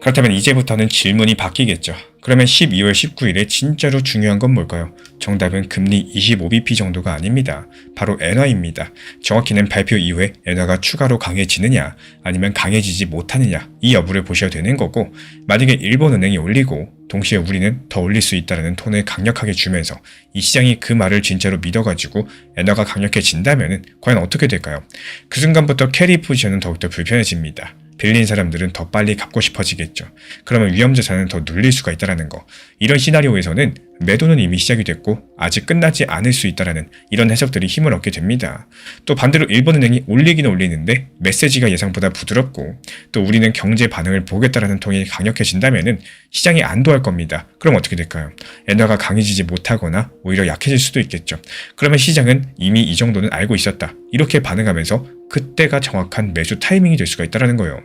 그렇다면 이제부터는 질문이 바뀌겠죠. 그러면 12월 19일에 진짜로 중요한 건 뭘까요? 정답은 금리 25bp 정도가 아닙니다. 바로 엔화입니다. 정확히는 발표 이후에 엔화가 추가로 강해지느냐 아니면 강해지지 못하느냐 이 여부를 보셔야 되는 거고, 만약에 일본은행이 올리고 동시에 우리는 더 올릴 수 있다는 톤을 강력하게 주면서 이 시장이 그 말을 진짜로 믿어가지고 엔화가 강력해진다면 과연 어떻게 될까요? 그 순간부터 캐리 포지션은 더욱더 불편해집니다. 빌린 사람들은 더 빨리 갚고 싶어지겠죠. 그러면 위험자산은 더 눌릴 수가 있다는 거. 이런 시나리오에서는 매도는 이미 시작이 됐고 아직 끝나지 않을 수 있다는 이런 해석들이 힘을 얻게 됩니다. 또 반대로 일본은행이 올리기는 올리는데 메시지가 예상보다 부드럽고 또 우리는 경제 반응을 보겠다라는 톤이 강력해진다면 시장이 안도할 겁니다. 그럼 어떻게 될까요? 엔화가 강해지지 못하거나 오히려 약해질 수도 있겠죠. 그러면 시장은 이미 이 정도는 알고 있었다. 이렇게 반응하면서 그때가 정확한 매수 타이밍이 될 수가 있다는 거예요.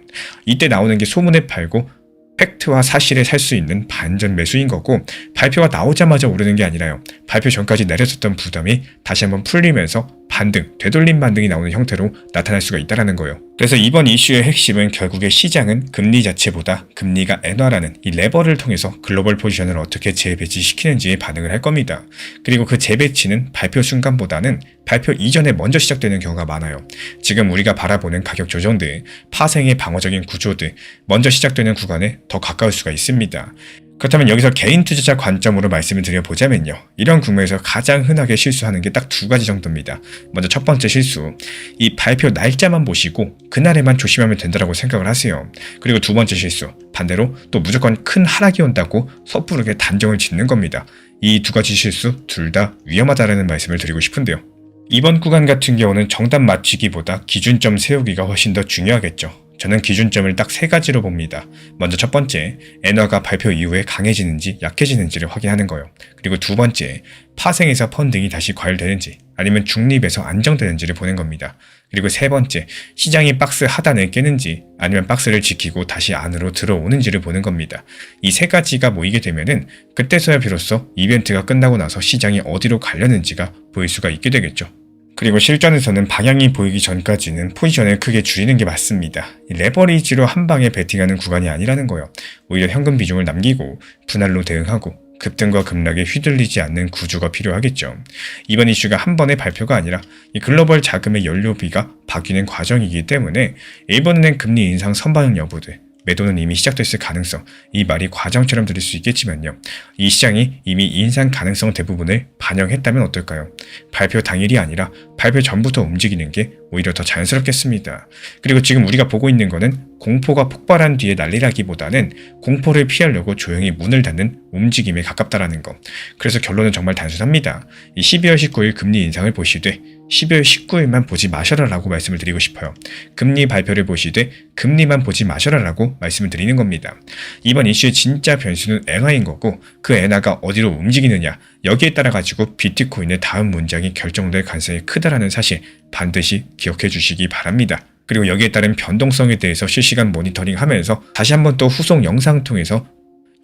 이때 나오는 게 소문에 팔고 팩트와 사실에 살 수 있는 반전 매수인 거고, 발표가 나오자마자 오르는 게 아니라요. 발표 전까지 내렸었던 부담이 다시 한번 풀리면서 반등, 되돌림 반등이 나오는 형태로 나타날 수가 있다는 거예요. 그래서 이번 이슈의 핵심은 결국에 시장은 금리 자체보다 금리가 엔화라는 이 레버를 통해서 글로벌 포지션을 어떻게 재배치시키는지에 반응을 할 겁니다. 그리고 그 재배치는 발표 순간보다는 발표 이전에 먼저 시작되는 경우가 많아요. 지금 우리가 바라보는 가격 조정들, 파생의 방어적인 구조들, 먼저 시작되는 구간에 더 가까울 수가 있습니다. 그렇다면 여기서 개인 투자자 관점으로 말씀을 드려보자면요. 이런 국면에서 가장 흔하게 실수하는 게 딱 두 가지 정도입니다. 먼저 첫 번째 실수, 이 발표 날짜만 보시고 그날에만 조심하면 된다고 생각을 하세요. 그리고 두 번째 실수, 반대로 또 무조건 큰 하락이 온다고 섣부르게 단정을 짓는 겁니다. 이 두 가지 실수 둘 다 위험하다는 말씀을 드리고 싶은데요. 이번 구간 같은 경우는 정답 맞추기보다 기준점 세우기가 훨씬 더 중요하겠죠. 저는 기준점을 딱 세 가지로 봅니다. 먼저 첫 번째, 엔화가 발표 이후에 강해지는지 약해지는지를 확인하는 거예요. 그리고 두 번째, 파생에서 펀딩이 다시 과열되는지 아니면 중립에서 안정되는지를 보는 겁니다. 그리고 세 번째, 시장이 박스 하단을 깨는지 아니면 박스를 지키고 다시 안으로 들어오는지를 보는 겁니다. 이 세 가지가 모이게 되면은 그때서야 비로소 이벤트가 끝나고 나서 시장이 어디로 가려는지가 보일 수가 있게 되겠죠. 그리고 실전에서는 방향이 보이기 전까지는 포지션을 크게 줄이는 게 맞습니다. 레버리지로 한 방에 베팅하는 구간이 아니라는 거예요. 오히려 현금 비중을 남기고 분할로 대응하고 급등과 급락에 휘둘리지 않는 구조가 필요하겠죠. 이번 이슈가 한 번의 발표가 아니라 이 글로벌 자금의 연료비가 바뀌는 과정이기 때문에 일본은행 금리 인상 선반영 여부들, 매도는 이미 시작됐을 가능성, 이 말이 과정처럼 들릴 수 있겠지만요. 이 시장이 이미 인상 가능성 대부분을 반영했다면 어떨까요? 발표 당일이 아니라 발표 전부터 움직이는 게 오히려 더 자연스럽겠습니다. 그리고 지금 우리가 보고 있는 거는 공포가 폭발한 뒤에 난리라기보다는 공포를 피하려고 조용히 문을 닫는 움직임에 가깝다라는 거. 그래서 결론은 정말 단순합니다. 이 12월 19일 금리 인상을 보시되 12월 19일만 보지 마셔라라고 말씀을 드리고 싶어요. 금리 발표를 보시되 금리만 보지 마셔라라고 말씀을 드리는 겁니다. 이번 이슈의 진짜 변수는 엔화인 거고 그 엔화가 어디로 움직이느냐 여기에 따라 가지고 비트코인의 다음 문장이 결정될 가능성이 크다라는 사실 반드시 기억해 주시기 바랍니다. 그리고 여기에 따른 변동성에 대해서 실시간 모니터링하면서 다시 한번 또 후속 영상 통해서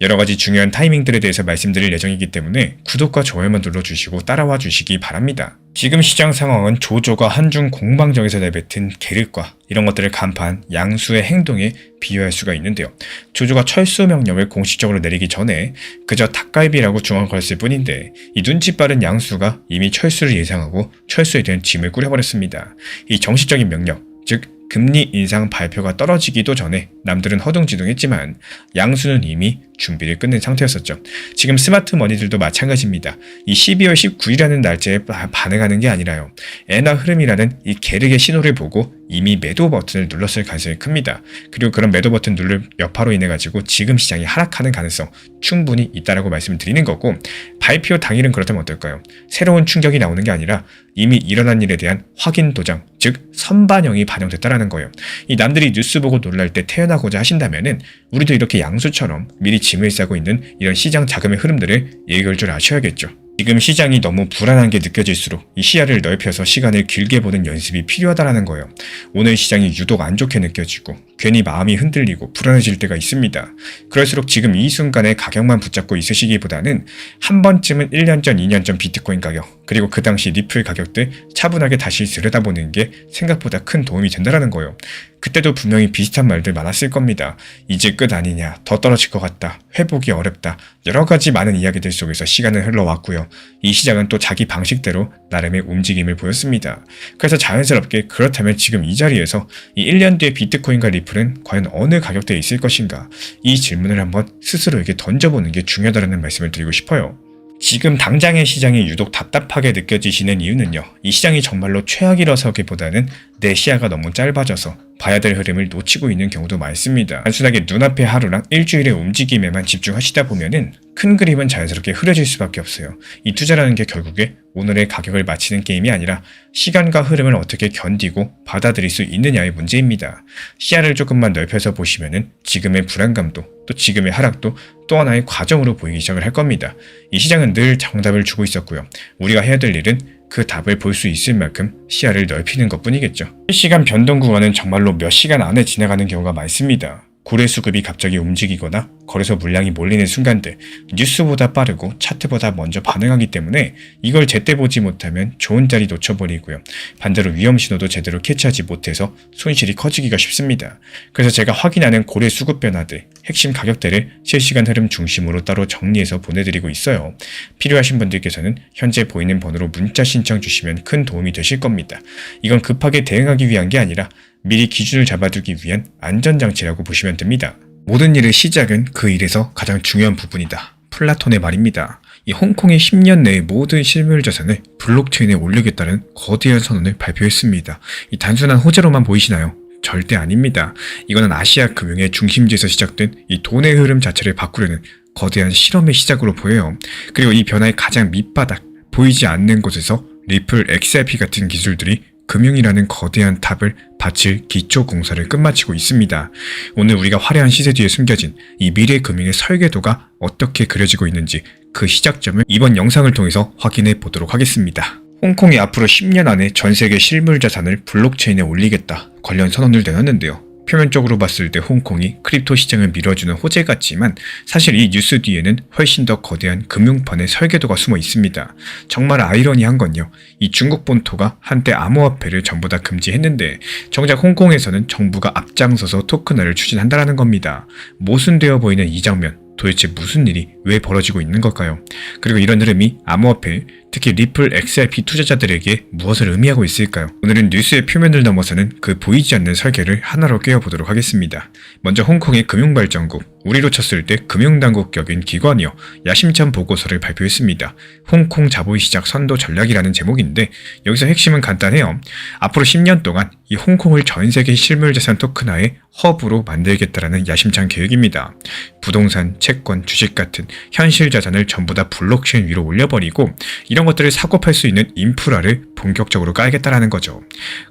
여러가지 중요한 타이밍들에 대해서 말씀드릴 예정이기 때문에 구독과 좋아요만 눌러주시고 따라와 주시기 바랍니다. 지금 시장 상황은 조조가 한중 공방정에서 내뱉은 계륵과 이런 것들을 간파한 양수의 행동에 비유할 수가 있는데요. 조조가 철수 명령을 공식적으로 내리기 전에 그저 닭갈비라고 중얼거렸을 뿐인데 이 눈치 빠른 양수가 이미 철수를 예상하고 철수에 대한 짐을 꾸려버렸습니다. 이 정식적인 명령, 즉 금리 인상 발표가 떨어지기도 전에 남들은 허둥지둥했지만 양수는 이미 준비를 끝낸 상태였었죠. 지금 스마트 머니들도 마찬가지입니다. 이 12월 19일이라는 날짜에 반응하는 게 아니라요. 엔화 흐름이라는 이 계륵의 신호를 보고 이미 매도 버튼을 눌렀을 가능성이 큽니다. 그리고 그런 매도 버튼 누를 여파로 인해 가지고 지금 시장이 하락하는 가능성 충분히 있다라고 말씀을 드리는 거고 발표 당일은 그렇다면 어떨까요? 새로운 충격이 나오는 게 아니라 이미 일어난 일에 대한 확인 도장, 즉 선반영이 반영됐다라는 거예요. 이 남들이 뉴스 보고 놀랄 때 태어나고자 하신다면은 우리도 이렇게 양수처럼 미리 짐을 싸고 있는 이런 시장 자금의 흐름들을 읽을 줄 아셔야겠죠. 지금 시장이 너무 불안한 게 느껴질수록 이 시야를 넓혀서 시간을 길게 보는 연습이 필요하다는 거예요. 오늘 시장이 유독 안 좋게 느껴지고 괜히 마음이 흔들리고 불안해질 때가 있습니다. 그럴수록 지금 이 순간에 가격만 붙잡고 있으시기보다는 한 번쯤은 1년 전, 2년 전 비트코인 가격 그리고 그 당시 리플 가격들 차분하게 다시 들여다보는 게 생각보다 큰 도움이 된다는 거예요. 그때도 분명히 비슷한 말들 많았을 겁니다. 이제 끝 아니냐, 더 떨어질 것 같다, 회복이 어렵다, 여러 가지 많은 이야기들 속에서 시간은 흘러왔고요. 이 시장은 또 자기 방식대로 나름의 움직임을 보였습니다. 그래서 자연스럽게 그렇다면 지금 이 자리에서 이 1년 뒤에 비트코인과 리플은 과연 어느 가격대에 있을 것인가? 이 질문을 한번 스스로에게 던져보는 게 중요하다는 말씀을 드리고 싶어요. 지금 당장의 시장이 유독 답답하게 느껴지시는 이유는요. 이 시장이 정말로 최악이라서기보다는 내 시야가 너무 짧아져서 봐야 될 흐름을 놓치고 있는 경우도 많습니다. 단순하게 눈앞의 하루랑 일주일의 움직임에만 집중하시다 보면은 큰 그림은 자연스럽게 흐려질 수밖에 없어요. 이 투자라는 게 결국에 오늘의 가격을 맞히는 게임이 아니라 시간과 흐름을 어떻게 견디고 받아들일 수 있느냐의 문제입니다. 시야를 조금만 넓혀서 보시면은 지금의 불안감도 또 지금의 하락도 또 하나의 과정으로 보이기 시작을 할 겁니다. 이 시장은 늘 정답을 주고 있었고요. 우리가 해야 될 일은 그 답을 볼 수 있을 만큼 시야를 넓히는 것뿐이겠죠. 실시간 변동 구간은 정말로 몇 시간 안에 지나가는 경우가 많습니다. 고래 수급이 갑자기 움직이거나 거래소 물량이 몰리는 순간들, 뉴스보다 빠르고 차트보다 먼저 반응하기 때문에 이걸 제때 보지 못하면 좋은 자리 놓쳐버리고요. 반대로 위험 신호도 제대로 캐치하지 못해서 손실이 커지기가 쉽습니다. 그래서 제가 확인하는 고래 수급 변화들, 핵심 가격대를 실시간 흐름 중심으로 따로 정리해서 보내드리고 있어요. 필요하신 분들께서는 현재 보이는 번호로 문자 신청 주시면 큰 도움이 되실 겁니다. 이건 급하게 대응하기 위한 게 아니라 미리 기준을 잡아두기 위한 안전장치라고 보시면 됩니다. 모든 일의 시작은 그 일에서 가장 중요한 부분이다. 플라톤의 말입니다. 이 홍콩이 10년 내에 모든 실물 자산을 블록체인에 올리겠다는 거대한 선언을 발표했습니다. 이 단순한 호재로만 보이시나요? 절대 아닙니다. 이거는 아시아 금융의 중심지에서 시작된 이 돈의 흐름 자체를 바꾸려는 거대한 실험의 시작으로 보여요. 그리고 이 변화의 가장 밑바닥, 보이지 않는 곳에서 리플 XRP 같은 기술들이 금융이라는 거대한 탑을 받칠 기초 공사를 끝마치고 있습니다. 오늘 우리가 화려한 시세 뒤에 숨겨진 이 미래 금융의 설계도가 어떻게 그려지고 있는지 그 시작점을 이번 영상을 통해서 확인해 보도록 하겠습니다. 홍콩이 앞으로 10년 안에 전 세계 실물 자산을 블록체인에 올리겠다 관련 선언을 내놨는데요. 표면적으로 봤을 때 홍콩이 크립토 시장을 밀어주는 호재 같지만 사실 이 뉴스 뒤에는 훨씬 더 거대한 금융판의 설계도가 숨어 있습니다. 정말 아이러니한 건요. 이 중국 본토가 한때 암호화폐를 전부 다 금지했는데 정작 홍콩에서는 정부가 앞장서서 토큰화를 추진한다는 겁니다. 모순되어 보이는 이 장면, 도대체 무슨 일이 왜 벌어지고 있는 걸까요? 그리고 이런 흐름이 암호화폐, 특히 리플 XRP 투자자들에게 무엇을 의미하고 있을까요? 오늘은 뉴스의 표면을 넘어서는 그 보이지 않는 설계를 하나로 깨워보도록 하겠습니다. 먼저 홍콩의 금융발전국, 우리로 쳤을 때 금융당국격인 기관이요, 야심찬 보고서를 발표했습니다. 홍콩 자본시장 선도 전략이라는 제목인데 여기서 핵심은 간단해요. 앞으로 10년 동안 이 홍콩을 전 세계 실물자산 토큰화의 허브로 만들겠다라는 야심찬 계획입니다. 부동산, 채권, 주식 같은 현실 자산을 전부 다 블록체인 위로 올려버리고 이런 것들을 사고 팔 수 있는 인프라를 본격적으로 깔겠다라는 거죠.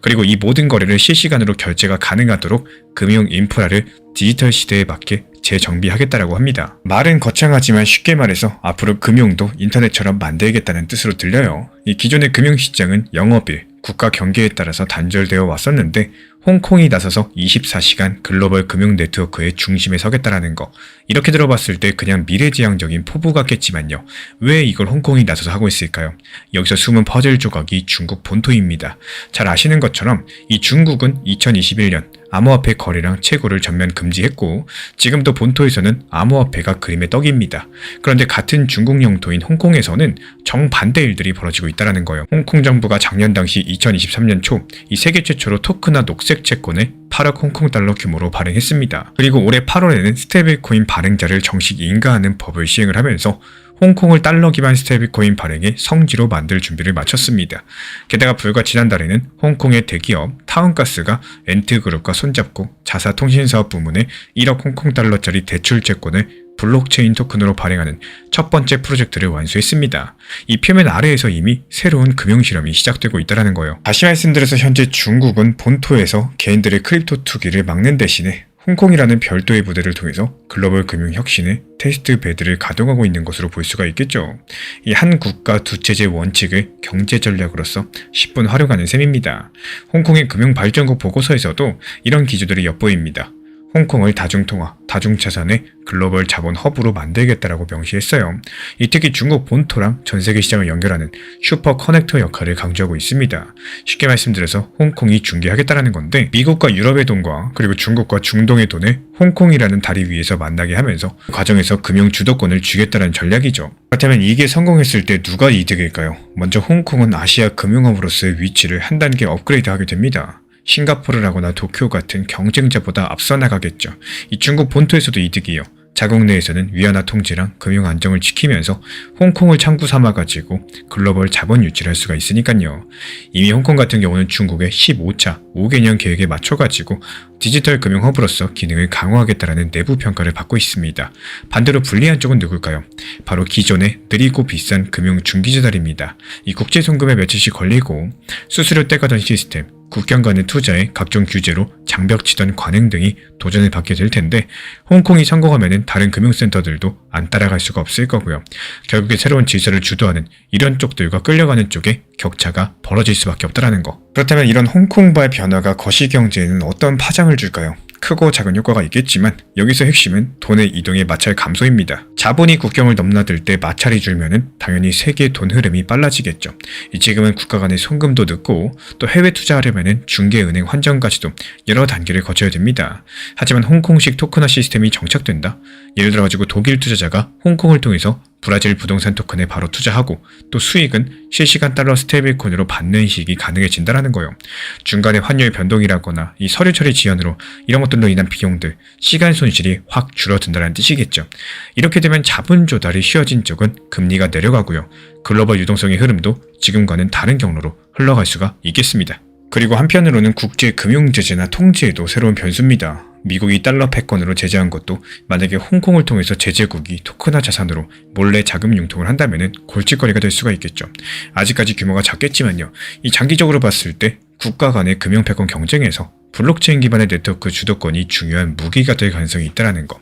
그리고 이 모든 거래를 실시간으로 결제가 가능하도록 금융 인프라를 디지털 시대에 맞게 재정비하겠다라고 합니다. 말은 거창하지만 쉽게 말해서 앞으로 금융도 인터넷처럼 만들겠다는 뜻으로 들려요. 이 기존의 금융시장은 영업일, 국가 경계에 따라서 단절되어 왔었는데 홍콩이 나서서 24시간 글로벌 금융 네트워크의 중심에 서겠다라는 거, 이렇게 들어봤을 때 그냥 미래지향적인 포부 같겠지만요. 왜 이걸 홍콩이 나서서 하고 있을까요? 여기서 숨은 퍼즐 조각이 중국 본토입니다. 잘 아시는 것처럼 이 중국은 2021년 암호화폐 거래량 최고를 전면 금지했고 지금도 본토에서는 암호화폐가 그림의 떡입니다. 그런데 같은 중국 영토인 홍콩에서는 정반대 일들이 벌어지고 있다는 거예요. 홍콩 정부가 작년 당시 2023년 초 이 세계 최초로 토큰화 녹색 채권을 8억 홍콩 달러 규모로 발행했습니다. 그리고 올해 8월에는 스테이블코인 발행자를 정식 인가하는 법을 시행을 하면서 홍콩을 달러 기반 스테이블코인 발행의 성지로 만들 준비를 마쳤습니다. 게다가 불과 지난달에는 홍콩의 대기업 타운가스가 엔트그룹과 손잡고 자사통신사업 부문에 1억 홍콩 달러짜리 대출 채권을 블록체인 토큰으로 발행하는 첫 번째 프로젝트를 완수했습니다. 이 표면 아래에서 이미 새로운 금융 실험이 시작되고 있다는 거예요. 다시 말씀드려서 현재 중국은 본토에서 개인들의 크립토 투기를 막는 대신에 홍콩이라는 별도의 부대를 통해서 글로벌 금융 혁신의 테스트 베드를 가동하고 있는 것으로 볼 수가 있겠죠. 이 한 국가 두 체제 원칙을 경제 전략으로서 10분 활용하는 셈입니다. 홍콩의 금융발전국 보고서에서도 이런 기조들이 엿보입니다. 홍콩을 다중통화, 다중자산의 글로벌 자본 허브로 만들겠다라고 명시했어요. 이 특히 중국 본토랑 전세계 시장을 연결하는 슈퍼 커넥터 역할을 강조하고 있습니다. 쉽게 말씀드려서 홍콩이 중개하겠다라는 건데 미국과 유럽의 돈과 그리고 중국과 중동의 돈을 홍콩이라는 다리 위에서 만나게 하면서 그 과정에서 금융 주도권을 주겠다는 전략이죠. 그렇다면 이게 성공했을 때 누가 이득일까요? 먼저 홍콩은 아시아 금융허브로서의 위치를 한 단계 업그레이드하게 됩니다. 싱가포르라거나 도쿄 같은 경쟁자보다 앞서 나가겠죠. 이 중국 본토에서도 이득이요. 자국 내에서는 위안화 통제랑 금융 안정을 지키면서 홍콩을 창구 삼아가지고 글로벌 자본 유치를 할 수가 있으니까요. 이미 홍콩 같은 경우는 중국의 15차 5개년 계획에 맞춰가지고 디지털 금융 허브로서 기능을 강화하겠다라는 내부 평가를 받고 있습니다. 반대로 불리한 쪽은 누굴까요? 바로 기존의 느리고 비싼 금융 중기자들입니다. 이 국제 송금에 며칠씩 걸리고 수수료 떼가던 시스템, 국경 간의 투자에 각종 규제로 장벽 치던 관행 등이 도전을 받게 될 텐데 홍콩이 성공하면 다른 금융센터들도 안 따라갈 수가 없을 거고요. 결국에 새로운 질서를 주도하는 이런 쪽들과 끌려가는 쪽에 격차가 벌어질 수밖에 없다는 거. 그렇다면 이런 홍콩발 변화가 거시경제에는 어떤 파장을 줄까요? 크고 작은 효과가 있겠지만 여기서 핵심은 돈의 이동의 마찰 감소입니다. 자본이 국경을 넘나들 때 마찰이 줄면은 당연히 세계의 돈 흐름이 빨라지겠죠. 지금은 국가 간의 송금도 늦고 또 해외 투자하려면은 중개은행 환전까지도 여러 단계를 거쳐야 됩니다. 하지만 홍콩식 토큰화 시스템이 정착된다. 예를 들어 가지고 독일 투자자가 홍콩을 통해서 브라질 부동산 토큰에 바로 투자하고 또 수익은 실시간 달러 스테이블코인으로 받는 식이 가능해진다는 거예요. 중간에 환율 변동이라거나 이 서류 처리 지연으로 이런 것들로 인한 비용들, 시간 손실이 확 줄어든다는 뜻이겠죠. 이렇게 되면 자본 조달이 쉬워진 쪽은 금리가 내려가고요. 글로벌 유동성의 흐름도 지금과는 다른 경로로 흘러갈 수가 있겠습니다. 그리고 한편으로는 국제 금융 제재나 통제에도 새로운 변수입니다. 미국이 달러 패권으로 제재한 것도 만약에 홍콩을 통해서 제재국이 토큰화 자산으로 몰래 자금 융통을 한다면 골칫거리가 될 수가 있겠죠. 아직까지 규모가 작겠지만요. 이 장기적으로 봤을 때 국가 간의 금융 패권 경쟁에서 블록체인 기반의 네트워크 주도권이 중요한 무기가 될 가능성이 있다는 거.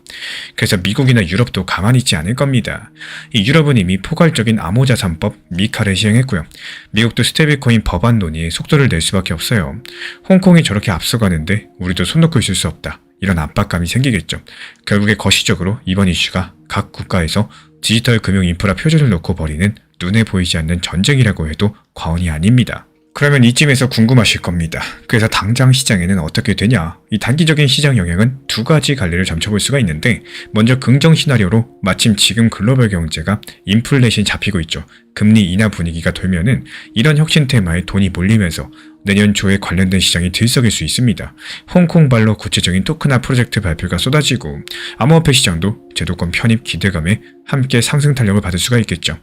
그래서 미국이나 유럽도 가만히 있지 않을 겁니다. 이 유럽은 이미 포괄적인 암호자산법 미카를 시행했고요. 미국도 스테이블코인 법안 논의에 속도를 낼 수밖에 없어요. 홍콩이 저렇게 앞서가는데 우리도 손 놓고 있을 수 없다. 이런 압박감이 생기겠죠. 결국에 거시적으로 이번 이슈가 각 국가에서 디지털 금융 인프라 표준을 놓고 벌이는 눈에 보이지 않는 전쟁이라고 해도 과언이 아닙니다. 그러면 이쯤에서 궁금하실 겁니다. 그래서 당장 시장에는 어떻게 되냐? 이 단기적인 시장 영향은 두 가지 갈래를 점쳐볼 수가 있는데, 먼저 긍정 시나리오로 마침 지금 글로벌 경제가 인플레이션이 잡히고 있죠. 금리 인하 분위기가 돌면은 이런 혁신 테마에 돈이 몰리면서 내년 초에 관련된 시장이 들썩일 수 있습니다. 홍콩발로 구체적인 토큰화 프로젝트 발표가 쏟아지고 암호화폐 시장도 제도권 편입 기대감에 함께 상승 탄력을 받을 수가 있겠죠.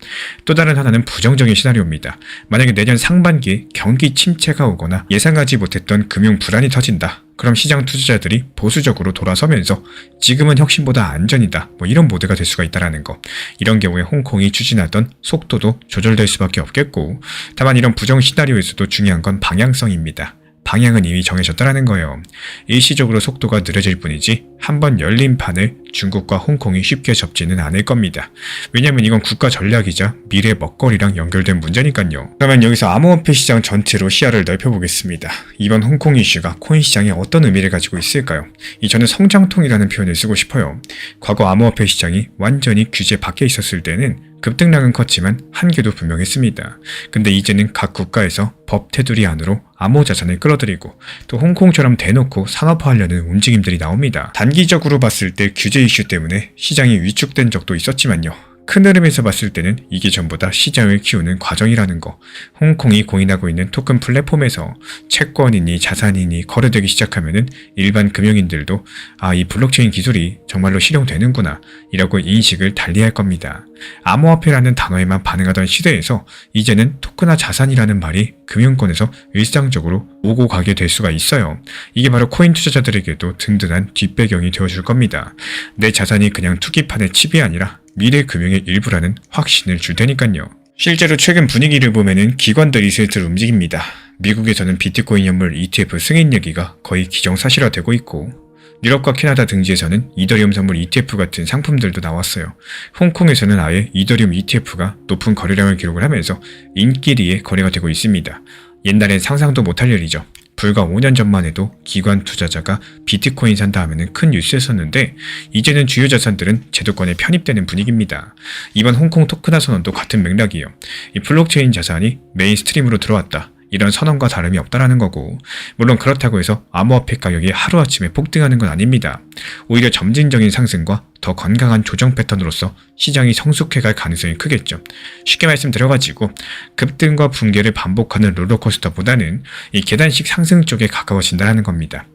또 다른 하나는 부정적인 시나리오입니다. 만약에 내년 상반기에 경기 침체가 오거나 예상하지 못했던 금융 불안이 터진다. 그럼 시장 투자자들이 보수적으로 돌아서면서 지금은 혁신보다 안전이다. 이런 모드가 될 수가 있다는 거. 이런 경우에 홍콩이 추진하던 속도도 조절될 수밖에 없겠고, 다만 이런 부정 시나리오에서도 중요한 건 방향성입니다. 방향은 이미 정해졌다는 거예요. 일시적으로 속도가 느려질 뿐이지 한번 열린 판을 중국과 홍콩이 쉽게 접지는 않을 겁니다. 왜냐면 이건 국가 전략이자 미래 먹거리랑 연결된 문제니까요. 그러면 여기서 암호화폐 시장 전체로 시야를 넓혀보겠습니다. 이번 홍콩 이슈가 코인 시장에 어떤 의미를 가지고 있을까요? 저는 성장통이라는 표현을 쓰고 싶어요. 과거 암호화폐 시장이 완전히 규제 밖에 있었을 때는 급등량은 컸지만 한계도 분명했습니다. 근데 이제는 각 국가에서 법 테두리 안으로 암호자산을 끌어들이고 또 홍콩처럼 대놓고 산업화하려는 움직임들이 나옵니다. 단기적으로 봤을 때 규제 이슈 때문에 시장이 위축된 적도 있었지만요. 큰 흐름에서 봤을 때는 이게 전부 다 시장을 키우는 과정이라는 거. 홍콩이 공인하고 있는 토큰 플랫폼에서 채권이니 자산이니 거래되기 시작하면은 일반 금융인들도 이 블록체인 기술이 정말로 실용되는구나 이라고 인식을 달리할 겁니다. 암호화폐라는 단어에만 반응하던 시대에서 이제는 토큰화 자산이라는 말이 금융권에서 일상적으로 오고 가게 될 수가 있어요. 이게 바로 코인 투자자들에게도 든든한 뒷배경이 되어줄 겁니다. 내 자산이 그냥 투기판의 칩이 아니라 미래 금융의 일부라는 확신을 줄 테니까요. 실제로 최근 분위기를 보면은 기관들이 슬슬 움직입니다. 미국에서는 비트코인 연물 ETF 승인 얘기가 거의 기정사실화되고 있고, 유럽과 캐나다 등지에서는 이더리움 선물 ETF 같은 상품들도 나왔어요. 홍콩에서는 아예 이더리움 ETF가 높은 거래량을 기록을 하면서 인기리에 거래가 되고 있습니다. 옛날엔 상상도 못할 일이죠. 불과 5년 전만 해도 기관 투자자가 비트코인 산다 하면은 큰 뉴스였었는데 이제는 주요 자산들은 제도권에 편입되는 분위기입니다. 이번 홍콩 토큰화 선언도 같은 맥락이에요. 이 블록체인 자산이 메인스트림으로 들어왔다. 이런 선언과 다름이 없다라는 거고, 물론 그렇다고 해서 암호화폐 가격이 하루아침에 폭등하는 건 아닙니다. 오히려 점진적인 상승과 더 건강한 조정 패턴으로서 시장이 성숙해갈 가능성이 크겠죠. 쉽게 말씀드려가지고 급등과 붕괴를 반복하는 롤러코스터보다는 이 계단식 상승 쪽에 가까워진다는 겁니다.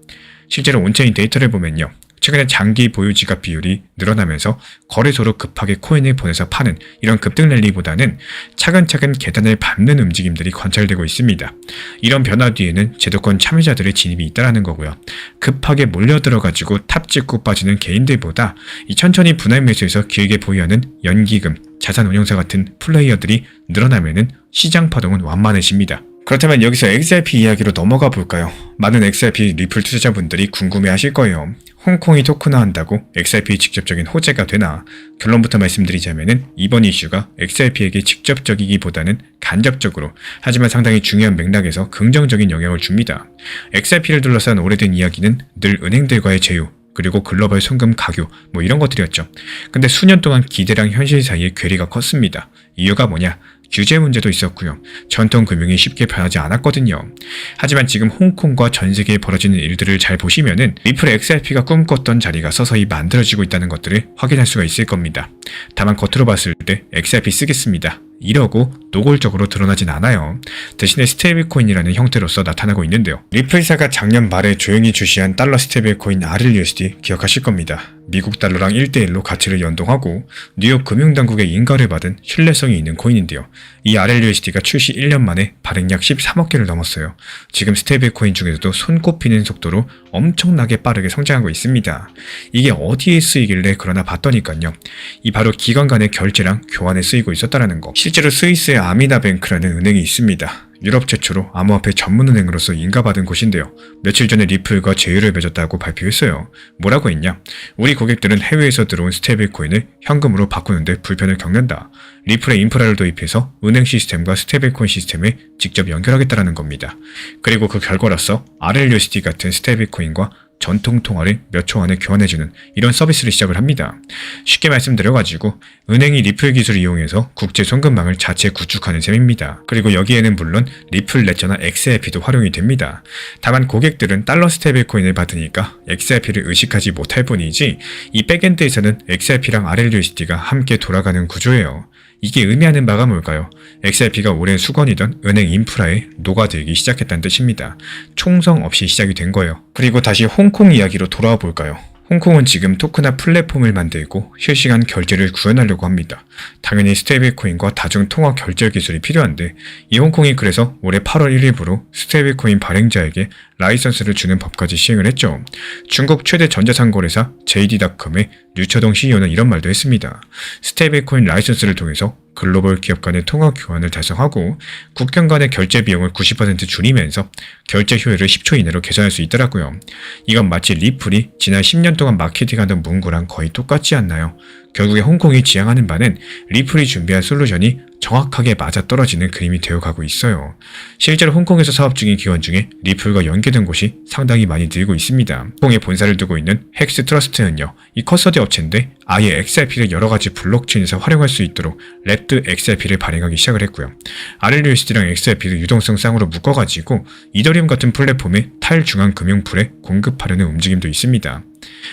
실제로 온체인 데이터를 보면요. 최근에 장기 보유 지갑 비율이 늘어나면서 거래소로 급하게 코인을 보내서 파는 이런 급등 랠리보다는 차근차근 계단을 밟는 움직임들이 관찰되고 있습니다. 이런 변화 뒤에는 제도권 참여자들의 진입이 있다는 거고요. 급하게 몰려들어가지고 탑 찍고 빠지는 개인들보다 이 천천히 분할 매수해서 길게 보유하는 연기금, 자산운용사 같은 플레이어들이 늘어나면은 시장 파동은 완만해집니다. 그렇다면 여기서 XRP 이야기로 넘어가 볼까요? 많은 XRP 리플 투자자분들이 궁금해 하실 거예요. 홍콩이 토큰화한다고 XRP의 직접적인 호재가 되나? 결론부터 말씀드리자면은 이번 이슈가 XRP에게 직접적이기보다는 간접적으로, 하지만 상당히 중요한 맥락에서 긍정적인 영향을 줍니다. XRP를 둘러싼 오래된 이야기는 늘 은행들과의 제휴, 그리고 글로벌 송금 가교, 이런 것들이었죠. 근데 수년 동안 기대랑 현실 사이에 괴리가 컸습니다. 이유가 뭐냐? 규제 문제도 있었고요. 전통 금융이 쉽게 변하지 않았거든요. 하지만 지금 홍콩과 전 세계에 벌어지는 일들을 잘 보시면은 리플 XRP가 꿈꿨던 자리가 서서히 만들어지고 있다는 것들을 확인할 수가 있을 겁니다. 다만 겉으로 봤을 때 XRP 쓰겠습니다, 이러고 노골적으로 드러나진 않아요. 대신에 스테이블코인이라는 형태로서 나타나고 있는데요. 리플사가 작년 말에 조용히 출시한 달러 스테이블코인 RLUSD 기억하실 겁니다. 미국 달러랑 1대1로 가치를 연동하고 뉴욕 금융당국의 인가를 받은 신뢰성이 있는 코인인데요. 이 RLUSD가 출시 1년 만에 발행량 13억 개를 넘었어요. 지금 스테이블코인 중에서도 손꼽히는 속도로 엄청나게 빠르게 성장하고 있습니다. 이게 어디에 쓰이길래 그러나 봤더니까요. 이 바로 기관 간의 결제랑 교환에 쓰이고 있었다는 거. 실제로 스위스의 아미나뱅크라는 은행이 있습니다. 유럽 최초로 암호화폐 전문은행으로서 인가받은 곳인데요. 며칠 전에 리플과 제휴를 맺었다고 발표했어요. 뭐라고 했냐? 우리 고객들은 해외에서 들어온 스테이블코인을 현금으로 바꾸는데 불편을 겪는다. 리플의 인프라를 도입해서 은행 시스템과 스테이블코인 시스템에 직접 연결하겠다는 겁니다. 그리고 그 결과로서 RLUSD 같은 스테이블코인과 전통 통화를 몇 초 안에 교환해주는 이런 서비스를 시작을 합니다. 쉽게 말씀드려가지고 은행이 리플 기술을 이용해서 국제 송금망을 자체 구축하는 셈입니다. 그리고 여기에는 물론 리플 레저나 XRP도 활용이 됩니다. 다만 고객들은 달러 스테이블코인을 받으니까 XRP를 의식하지 못할 뿐이지 이 백엔드에서는 XRP랑 RLUSD가 함께 돌아가는 구조예요. 이게 의미하는 바가 뭘까요? XRP가 오랜 수건이던 은행 인프라에 녹아들기 시작했다는 뜻입니다. 총성 없이 시작이 된 거예요. 그리고 다시 홍콩 이야기로 돌아와 볼까요? 홍콩은 지금 토큰화 플랫폼을 만들고 실시간 결제를 구현하려고 합니다. 당연히 스테이블코인과 다중통화 결제 기술이 필요한데 이 홍콩이 그래서 올해 8월 1일부로 스테이블코인 발행자에게 라이선스를 주는 법까지 시행을 했죠. 중국 최대 전자상거래사 JD.com의 류처동 CEO는 이런 말도 했습니다. 스테이블코인 라이선스를 통해서 글로벌 기업 간의 통화 교환을 달성하고 국경 간의 결제 비용을 90% 줄이면서 결제 효율을 10초 이내로 개선할 수 있더라고요. 이건 마치 리플이 지난 10년 동안 마케팅하던 문구랑 거의 똑같지 않나요? 결국에 홍콩이 지향하는 바는 리플이 준비한 솔루션이 정확하게 맞아떨어지는 그림이 되어가고 있어요. 실제로 홍콩에서 사업 중인 기관 중에 리플과 연계된 곳이 상당히 많이 늘고 있습니다. 홍콩에 본사를 두고 있는 헥스 트러스트는요, 이 커서디 업체인데 아예 XRP를 여러가지 블록체인에서 활용할 수 있도록 랩드 XRP를 발행하기 시작을 했고요. RLUSD랑 XRP를 유동성 쌍으로 묶어가지고 이더리움 같은 플랫폼에 탈중앙 금융풀에 공급하려는 움직임도 있습니다.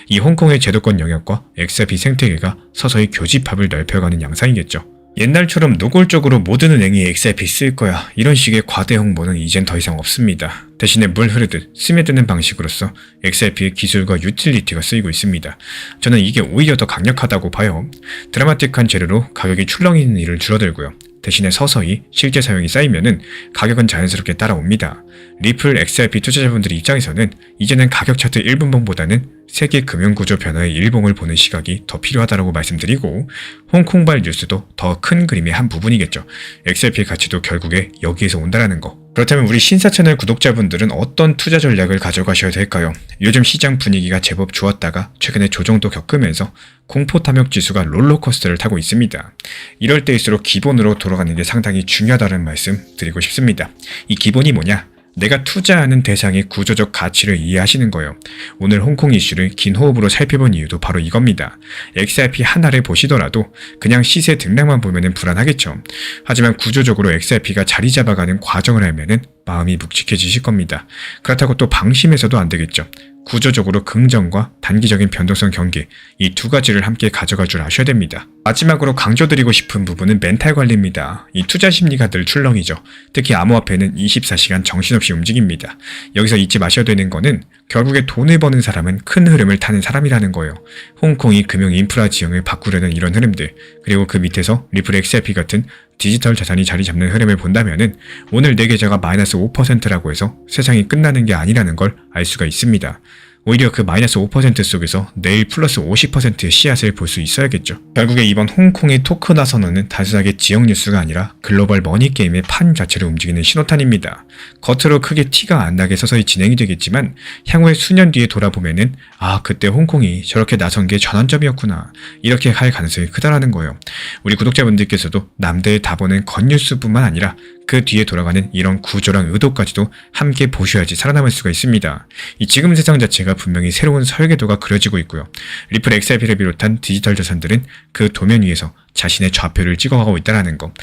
이 홍콩의 제도권 영역과 XRP 생태계가 서서히 교집합을 넓혀가는 양상이겠죠. 옛날처럼 노골적으로 모든 은행이 XRP 쓸 거야, 이런 식의 과대 홍보는 이젠 더 이상 없습니다. 대신에 물 흐르듯 스며드는 방식으로서 XRP의 기술과 유틸리티가 쓰이고 있습니다. 저는 이게 오히려 더 강력하다고 봐요. 드라마틱한 재료로 가격이 출렁이는 일을 줄어들고요. 대신에 서서히 실제 사용이 쌓이면은 가격은 자연스럽게 따라옵니다. 리플 XRP 투자자분들 입장에서는 이제는 가격 차트 1분봉보다는 세계 금융구조 변화의 일봉을 보는 시각이 더 필요하다고 말씀드리고, 홍콩발 뉴스도 더 큰 그림의 한 부분이겠죠. XRP의 가치도 결국에 여기에서 온다라는 거. 그렇다면 우리 신사 채널 구독자분들은 어떤 투자 전략을 가져가셔야 될까요? 요즘 시장 분위기가 제법 좋았다가 최근에 조정도 겪으면서 공포 탐욕 지수가 롤러코스터를 타고 있습니다. 이럴 때일수록 기본으로 돌아가는 게 상당히 중요하다는 말씀 드리고 싶습니다. 이 기본이 뭐냐? 내가 투자하는 대상의 구조적 가치를 이해하시는 거예요. 오늘 홍콩 이슈를 긴 호흡으로 살펴본 이유도 바로 이겁니다. XRP 하나를 보시더라도 그냥 시세 등락만 보면 불안하겠죠. 하지만 구조적으로 XRP가 자리 잡아가는 과정을 알면 마음이 묵직해지실 겁니다. 그렇다고 또 방심해서도 안 되겠죠. 구조적으로 긍정과 단기적인 변동성 경계, 이 두 가지를 함께 가져갈 줄 아셔야 됩니다. 마지막으로 강조드리고 싶은 부분은 멘탈 관리입니다. 이 투자 심리가 늘 출렁이죠. 특히 암호화폐는 24시간 정신없이 움직입니다. 여기서 잊지 마셔야 되는 거는 결국에 돈을 버는 사람은 큰 흐름을 타는 사람이라는 거예요. 홍콩이 금융 인프라 지형을 바꾸려는 이런 흐름들, 그리고 그 밑에서 리플 XRP 같은 디지털 자산이 자리 잡는 흐름을 본다면은 오늘 내 계좌가 마이너스 5%라고 해서 세상이 끝나는 게 아니라는 걸 알 수가 있습니다. 오히려 그 마이너스 5% 속에서 내일 플러스 50%의 씨앗을 볼 수 있어야겠죠. 결국에 이번 홍콩의 토크나 선언은 단순하게 지역 뉴스가 아니라 글로벌 머니게임의 판 자체를 움직이는 신호탄입니다. 겉으로 크게 티가 안 나게 서서히 진행이 되겠지만 향후에 수년 뒤에 돌아보면은 그때 홍콩이 저렇게 나선 게 전환점이었구나 이렇게 할 가능성이 크다라는 거예요. 우리 구독자분들께서도 남들의 다 보는 겉뉴스뿐만 아니라 그 뒤에 돌아가는 이런 구조랑 의도까지도 함께 보셔야지 살아남을 수가 있습니다. 이 지금 세상 자체가 분명히 새로운 설계도가 그려지고 있고요. 리플 XRP를 비롯한 디지털 자산들은 그 도면 위에서 자신의 좌표를 찍어가고 있다는 거.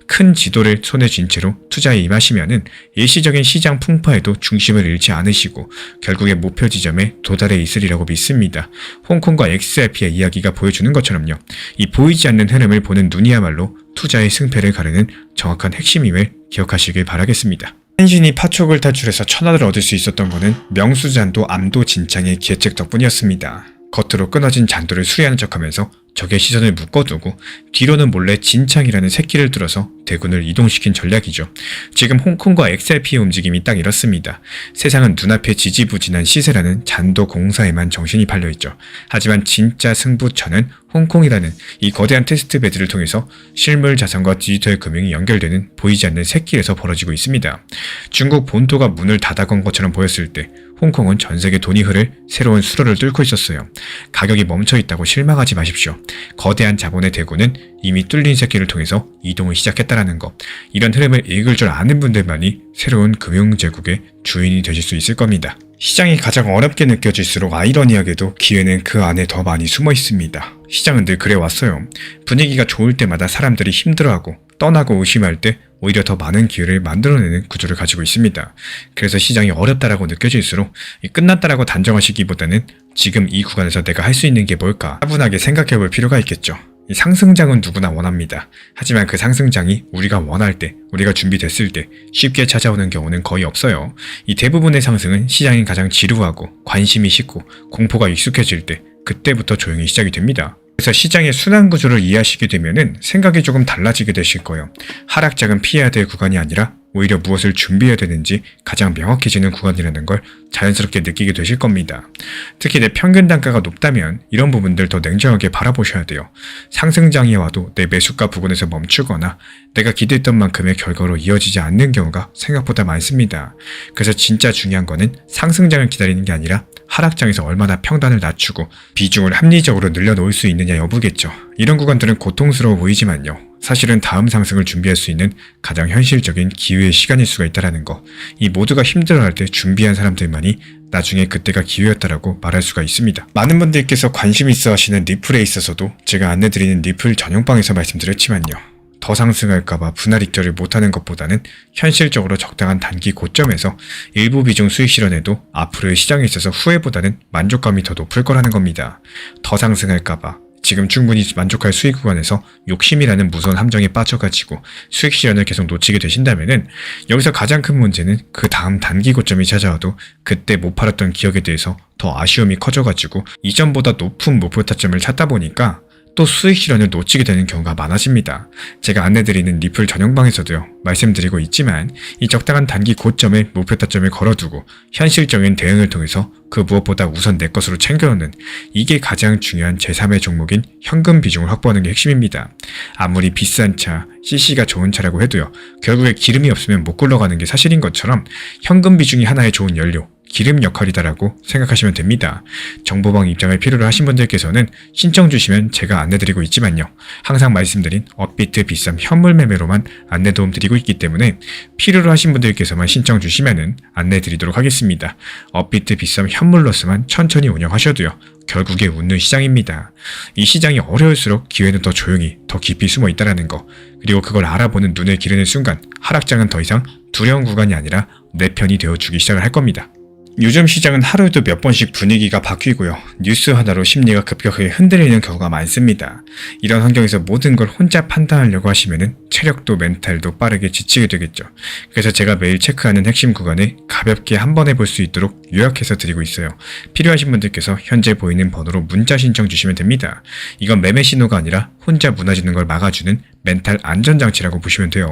큰 지도를 손에 쥔 채로 투자에 임하시면은 일시적인 시장 풍파에도 중심을 잃지 않으시고 결국에 목표 지점에 도달해 있으리라고 믿습니다. 홍콩과 XRP의 이야기가 보여주는 것처럼요. 이 보이지 않는 흐름을 보는 눈이야말로 투자의 승패를 가르는 정확한 핵심임을 기억하시길 바라겠습니다. 한신이 파촉을 탈출해서 천하를 얻을 수 있었던 것은 명수잔도 암도진창의 계책 덕분이었습니다. 겉으로 끊어진 잔도를 수리하는 척하면서 적의 시선을 묶어두고 뒤로는 몰래 진창이라는 새끼를 들어서 대군을 이동시킨 전략이죠. 지금 홍콩과 XRP의 움직임이 딱 이렇습니다. 세상은 눈앞에 지지부진한 시세라는 잔도 공사에만 정신이 팔려있죠. 하지만 진짜 승부처는 홍콩이라는 이 거대한 테스트베드를 통해서 실물 자산과 디지털 금융이 연결되는 보이지 않는 새끼에서 벌어지고 있습니다. 중국 본토가 문을 닫아건 것처럼 보였을 때 홍콩은 전세계 돈이 흐를 새로운 수로를 뚫고 있었어요. 가격이 멈춰있다고 실망하지 마십시오. 거대한 자본의 대군은 이미 뚫린 새끼를 통해서 이동을 시작했다라는 것. 이런 흐름을 읽을 줄 아는 분들만이 새로운 금융제국의 주인이 되실 수 있을 겁니다. 시장이 가장 어렵게 느껴질수록 아이러니하게도 기회는 그 안에 더 많이 숨어 있습니다. 시장은 늘 그래왔어요. 분위기가 좋을 때마다 사람들이 힘들어하고 떠나고 의심할 때 오히려 더 많은 기회를 만들어내는 구조를 가지고 있습니다. 그래서 시장이 어렵다라고 느껴질수록 끝났다라고 단정하시기보다는 지금 이 구간에서 내가 할 수 있는 게 뭘까 차분하게 생각해 볼 필요가 있겠죠. 이 상승장은 누구나 원합니다. 하지만 그 상승장이 우리가 원할 때, 우리가 준비됐을 때 쉽게 찾아오는 경우는 거의 없어요. 이 대부분의 상승은 시장이 가장 지루하고 관심이 식고 공포가 익숙해질 때 그때부터 조용히 시작이 됩니다. 그래서 시장의 순환 구조를 이해하시게 되면은 생각이 조금 달라지게 되실 거예요. 하락장은 피해야 될 구간이 아니라 오히려 무엇을 준비해야 되는지 가장 명확해지는 구간이라는 걸 자연스럽게 느끼게 되실 겁니다. 특히 내 평균 단가가 높다면 이런 부분들 더 냉정하게 바라보셔야 돼요. 상승장이 와도 내 매수가 부근에서 멈추거나 내가 기대했던 만큼의 결과로 이어지지 않는 경우가 생각보다 많습니다. 그래서 진짜 중요한 거는 상승장을 기다리는 게 아니라 하락장에서 얼마나 평단을 낮추고 비중을 합리적으로 늘려놓을 수 있느냐 여부겠죠. 이런 구간들은 고통스러워 보이지만요. 사실은 다음 상승을 준비할 수 있는 가장 현실적인 기회의 시간일 수가 있다는 거. 이 모두가 힘들어할 때 준비한 사람들만이 나중에 그때가 기회였다라고 말할 수가 있습니다. 많은 분들께서 관심 있어 하시는 리플에 있어서도 제가 안내드리는 리플 전용방에서 말씀드렸지만요. 더 상승할까봐 분할 익절을 못하는 것보다는 현실적으로 적당한 단기 고점에서 일부 비중 수익 실현해도 앞으로의 시장에 있어서 후회보다는 만족감이 더 높을 거라는 겁니다. 더 상승할까봐 지금 충분히 만족할 수익 구간에서 욕심이라는 무서운 함정에 빠져가지고 수익 실현을 계속 놓치게 되신다면은 여기서 가장 큰 문제는 그 다음 단기 고점이 찾아와도 그때 못 팔았던 기억에 대해서 더 아쉬움이 커져가지고 이전보다 높은 목표 타점을 찾다 보니까 또 수익 실현을 놓치게 되는 경우가 많아집니다. 제가 안내드리는 리플 전용방에서도요 말씀드리고 있지만 이 적당한 단기 고점에 목표 타점을 걸어두고 현실적인 대응을 통해서 그 무엇보다 우선 내 것으로 챙겨놓는 이게 가장 중요한 제3의 종목인 현금 비중을 확보하는 게 핵심입니다. 아무리 비싼 차, CC가 좋은 차라고 해도요 결국에 기름이 없으면 못 굴러가는 게 사실인 것처럼 현금 비중이 하나의 좋은 연료, 기름 역할이다라고 생각하시면 됩니다. 정보방 입장을 필요로 하신 분들께서는 신청 주시면 제가 안내드리고 있지만요. 항상 말씀드린 업비트 비썸 현물 매매로만 안내 도움 드리고 있기 때문에 필요로 하신 분들께서만 신청 주시면은 안내드리도록 하겠습니다. 업비트 비썸 현물로서만 천천히 운영하셔도요. 결국에 웃는 시장입니다. 이 시장이 어려울수록 기회는 더 조용히, 더 깊이 숨어 있다는 거. 그리고 그걸 알아보는 눈을 기르는 순간 하락장은 더 이상 두려운 구간이 아니라 내 편이 되어주기 시작을 할 겁니다. 요즘 시장은 하루에도 몇 번씩 분위기가 바뀌고요. 뉴스 하나로 심리가 급격하게 흔들리는 경우가 많습니다. 이런 환경에서 모든 걸 혼자 판단하려고 하시면은 체력도 멘탈도 빠르게 지치게 되겠죠. 그래서 제가 매일 체크하는 핵심 구간에 가볍게 한 번에 볼 수 있도록 요약해서 드리고 있어요. 필요하신 분들께서 현재 보이는 번호로 문자 신청 주시면 됩니다. 이건 매매 신호가 아니라 혼자 무너지는 걸 막아주는 멘탈 안전장치라고 보시면 돼요.